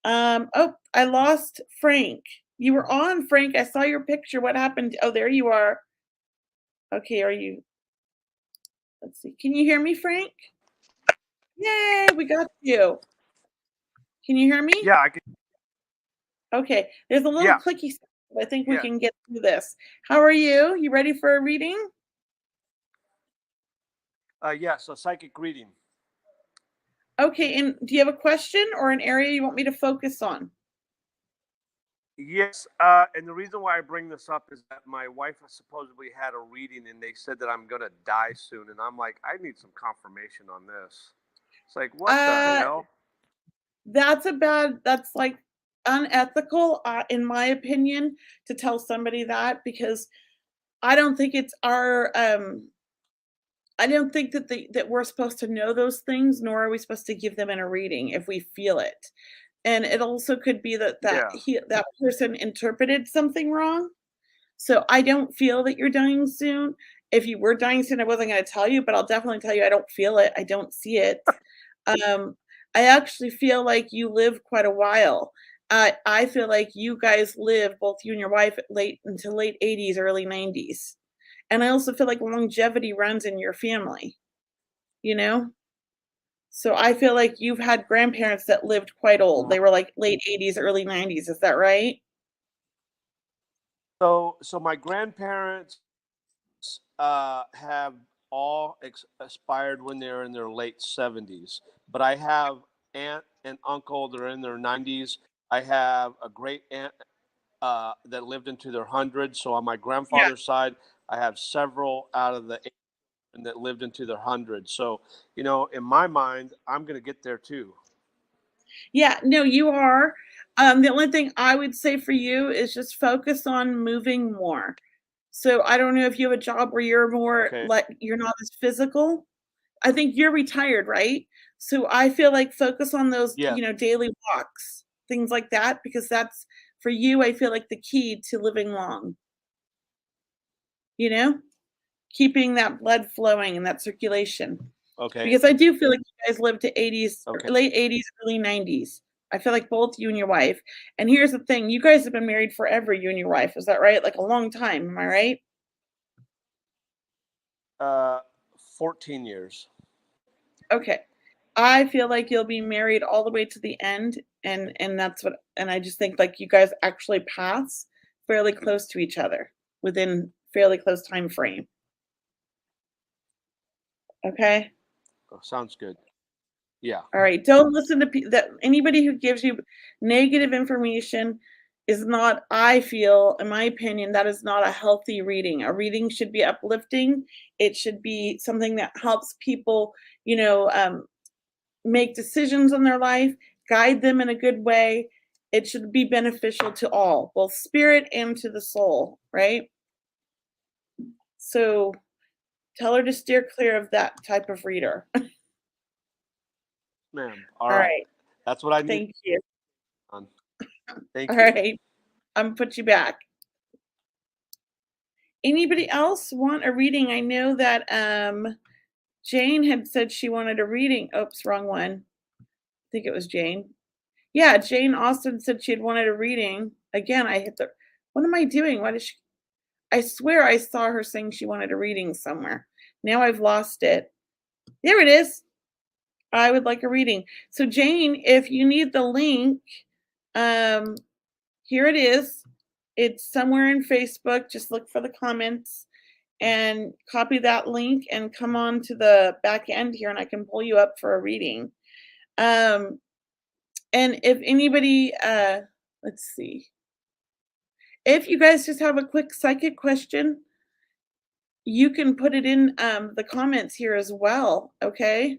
Oh, I lost Frank. You were on, Frank. I saw your picture. What happened? Oh, there you are. Okay, are you? Let's see. Can you hear me, Frank? Yay, we got you. Can you hear me? Yeah, I can. Okay, there's a little clicky stuff. I think we can get through this. How are you? You ready for a reading? Yes, a psychic reading. Okay, and do you have a question or an area you want me to focus on? Yes, and the reason why I bring this up is that my wife has supposedly had a reading and they said that I'm going to die soon. And I'm like, I need some confirmation on this. It's like, what the hell? That's like unethical, in my opinion, to tell somebody that, because I don't think it's our, I don't think that we're supposed to know those things, nor are we supposed to give them in a reading if we feel it. And it also could be that that person interpreted something wrong. So I don't feel that you're dying soon. If you were dying soon, I wasn't going to tell you, but I'll definitely tell you I don't feel it. I don't see it. I actually feel like you live quite a while. I feel like you guys live, both you and your wife, late 80s, early 90s. And I also feel like longevity runs in your family, you know? So I feel like you've had grandparents that lived quite old. They were like late 80s, early 90s. Is that right? So my grandparents have all expired when they're in their late 70s. But I have aunt and uncle that are in their 90s. I have a great aunt that lived into their hundreds. So on my grandfather's side, I have several out of the 80s that lived into their hundreds. So, you know, in my mind, I'm going to get there too. Yeah, no, you are. The only thing I would say for you is just focus on moving more. So I don't know if you have a job where you're more like you're not as physical. I think you're retired, right? So I feel like focus on those, daily walks, things like that, because that's for you. I feel like the key to living long. Keeping that blood flowing and that circulation. Okay. Because I do feel like you guys lived to 80s, late 80s, early 90s. I feel like both you and your wife. And here's the thing, you guys have been married forever, you and your wife. Is that right? Like a long time, am I right? 14 years. Okay. I feel like you'll be married all the way to the end. And I just think like you guys actually pass fairly close to each other within fairly close time frame. Okay. Oh, sounds good. Yeah. All right. Don't listen to that. Anybody who gives you negative information is not, I feel, in my opinion, that is not a healthy reading. A reading should be uplifting. It should be something that helps people, make decisions in their life, guide them in a good way. It should be beneficial to all, both spirit and to the soul, right? So tell her to steer clear of that type of reader. Ma'am. All right. That's what I need. Thank you. Thank you. All right. I'm gonna put you back. Anybody else want a reading? I know that Jane had said she wanted a reading. Oops, wrong one. I think it was Jane. Yeah, Jane Austen said she had wanted a reading. Again, I hit the, what am I doing? Why did she? I swear I saw her saying she wanted a reading somewhere. Now I've lost it. There it is. I would like a reading. So Jane, if you need the link, here it is. It's somewhere in Facebook. Just look for the comments and copy that link and come on to the back end here and I can pull you up for a reading. And if anybody, let's see. If you guys just have a quick psychic question, you can put it in the comments here as well, okay?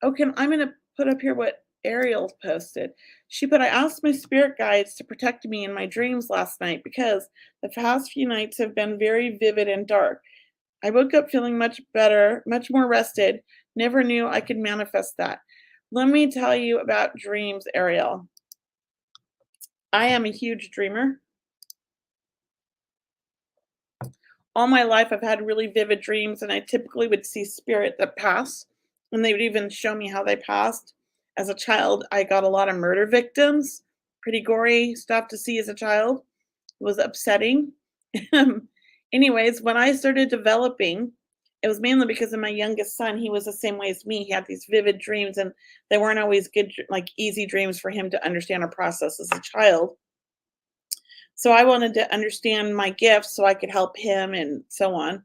Okay, I'm going to put up here what Ariel posted. She put, I asked my spirit guides to protect me in my dreams last night because the past few nights have been very vivid and dark. I woke up feeling much better, much more rested. Never knew I could manifest that. Let me tell you about dreams, Ariel. I am a huge dreamer. All my life, I've had really vivid dreams, and I typically would see spirit that pass, and they would even show me how they passed. As a child, I got a lot of murder victims, pretty gory stuff to see as a child. It was upsetting. Anyways, when I started developing, it was mainly because of my youngest son. He was the same way as me. He had these vivid dreams, and they weren't always good, like easy dreams for him to understand or process as a child. So I wanted to understand my gifts so I could help him and so on.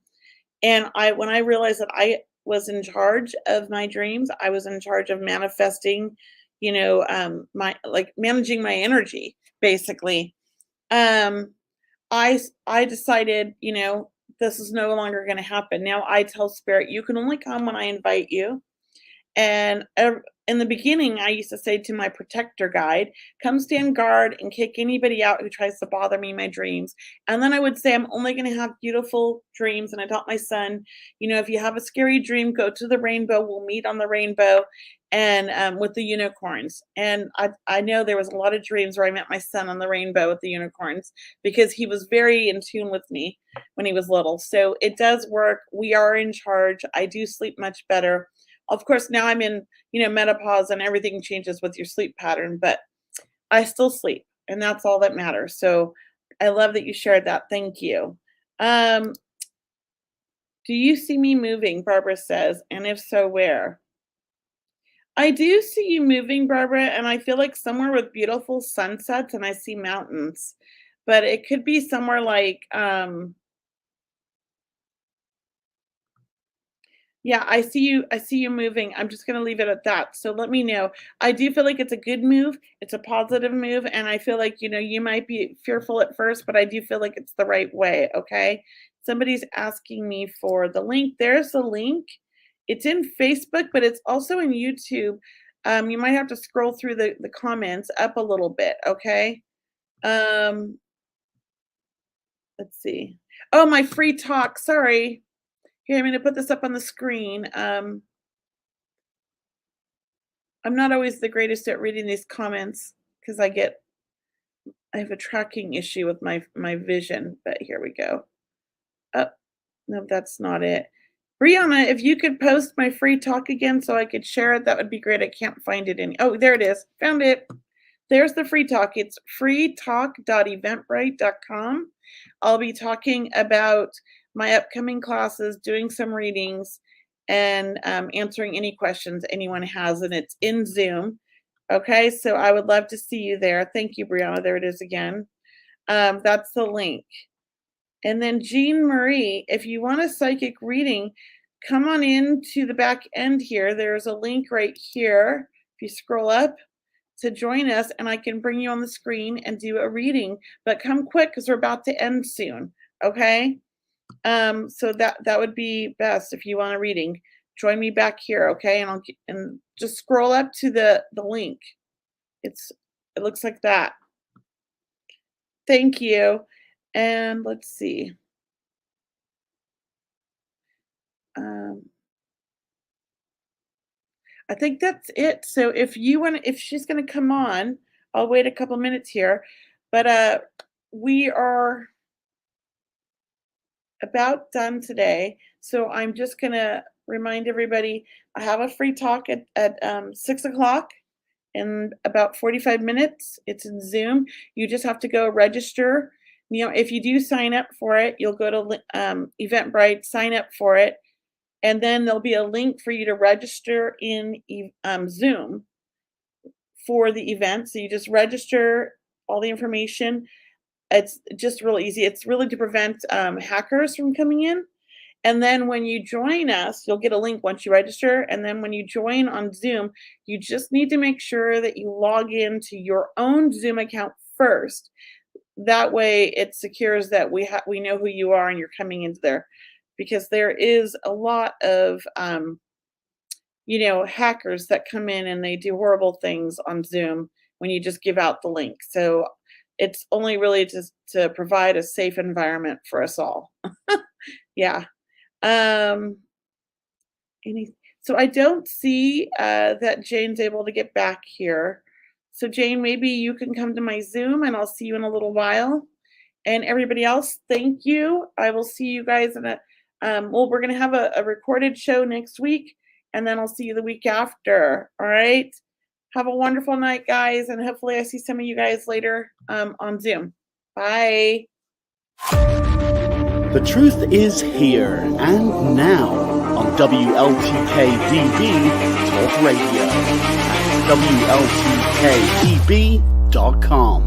And when I realized that I was in charge of my dreams, I was in charge of manifesting, my, like managing my energy, basically. I decided, this is no longer going to happen. Now I tell Spirit, you can only come when I invite you. And in the beginning, I used to say to my protector guide, come stand guard and kick anybody out who tries to bother me in my dreams. And then I would say, I'm only going to have beautiful dreams. And I taught my son, if you have a scary dream, go to the rainbow. We'll meet on the rainbow and with the unicorns. And I know there was a lot of dreams where I met my son on the rainbow with the unicorns because he was very in tune with me when he was little. So it does work. We are in charge. I do sleep much better. Of course, now I'm in, menopause and everything changes with your sleep pattern, but I still sleep and that's all that matters. So I love that you shared that. Thank you. Do you see me moving? Barbara says, and if so, where? I do see you moving, Barbara, and I feel like somewhere with beautiful sunsets and I see mountains, but it could be somewhere like, yeah, I see you moving. I'm just going to leave it at that. So let me know. I do feel like it's a good move. It's a positive move. And I feel like, you might be fearful at first, but I do feel like it's the right way. Okay. Somebody's asking me for the link. There's the link. It's in Facebook, but it's also in YouTube. You might have to scroll through the comments up a little bit. Okay. Let's see. Oh, my free talk. Sorry. Here, I'm going to put this up on the screen. I'm not always the greatest at reading these comments because I have a tracking issue with my vision, but here we go. Oh, no, that's not it. Brianna, if you could post my free talk again so I could share it, that would be great. I can't find it oh, there it is. Found it. There's the free talk. It's freetalk.eventbrite.com. I'll be talking about my upcoming classes, doing some readings, and answering any questions anyone has, and it's in Zoom. Okay, so I would love to see you there. Thank you, Brianna. There it is again. That's the link. And then Jean Marie, if you want a psychic reading, come on in to the back end here. There's a link right here. If you scroll up to join us, and I can bring you on the screen and do a reading. But come quick because we're about to end soon. Okay. So that would be best if you want a reading. Join me back here, okay? And just scroll up to the link. It looks like that. Thank you. And let's see. I think that's it. So if she's going to come on, I'll wait a couple minutes here. But we are about done today. So I'm just going to remind everybody, I have a free talk at 6 o'clock in about 45 minutes. It's in Zoom. You just have to go register. If you do sign up for it, you'll go to Eventbrite, sign up for it, and then there'll be a link for you to register in Zoom for the event. So you just register all the information. It's just real easy. It's really to prevent hackers from coming in. And then when you join us, you'll get a link once you register. And then when you join on Zoom, you just need to make sure that you log into your own Zoom account first. That way it secures that we know who you are and you're coming into there. Because there is a lot of, hackers that come in and they do horrible things on Zoom when you just give out the link. So it's only really just to provide a safe environment for us all. Yeah. So I don't see that Jane's able to get back here. So Jane, maybe you can come to my Zoom and I'll see you in a little while. And everybody else, thank you. I will see you guys in we're going to have a recorded show next week, and then I'll see you the week after. All right. Have a wonderful night, guys. And hopefully I see some of you guys later on Zoom. Bye. The truth is here and now on WLTK-DB Talk Radio at WLTK-DB.com.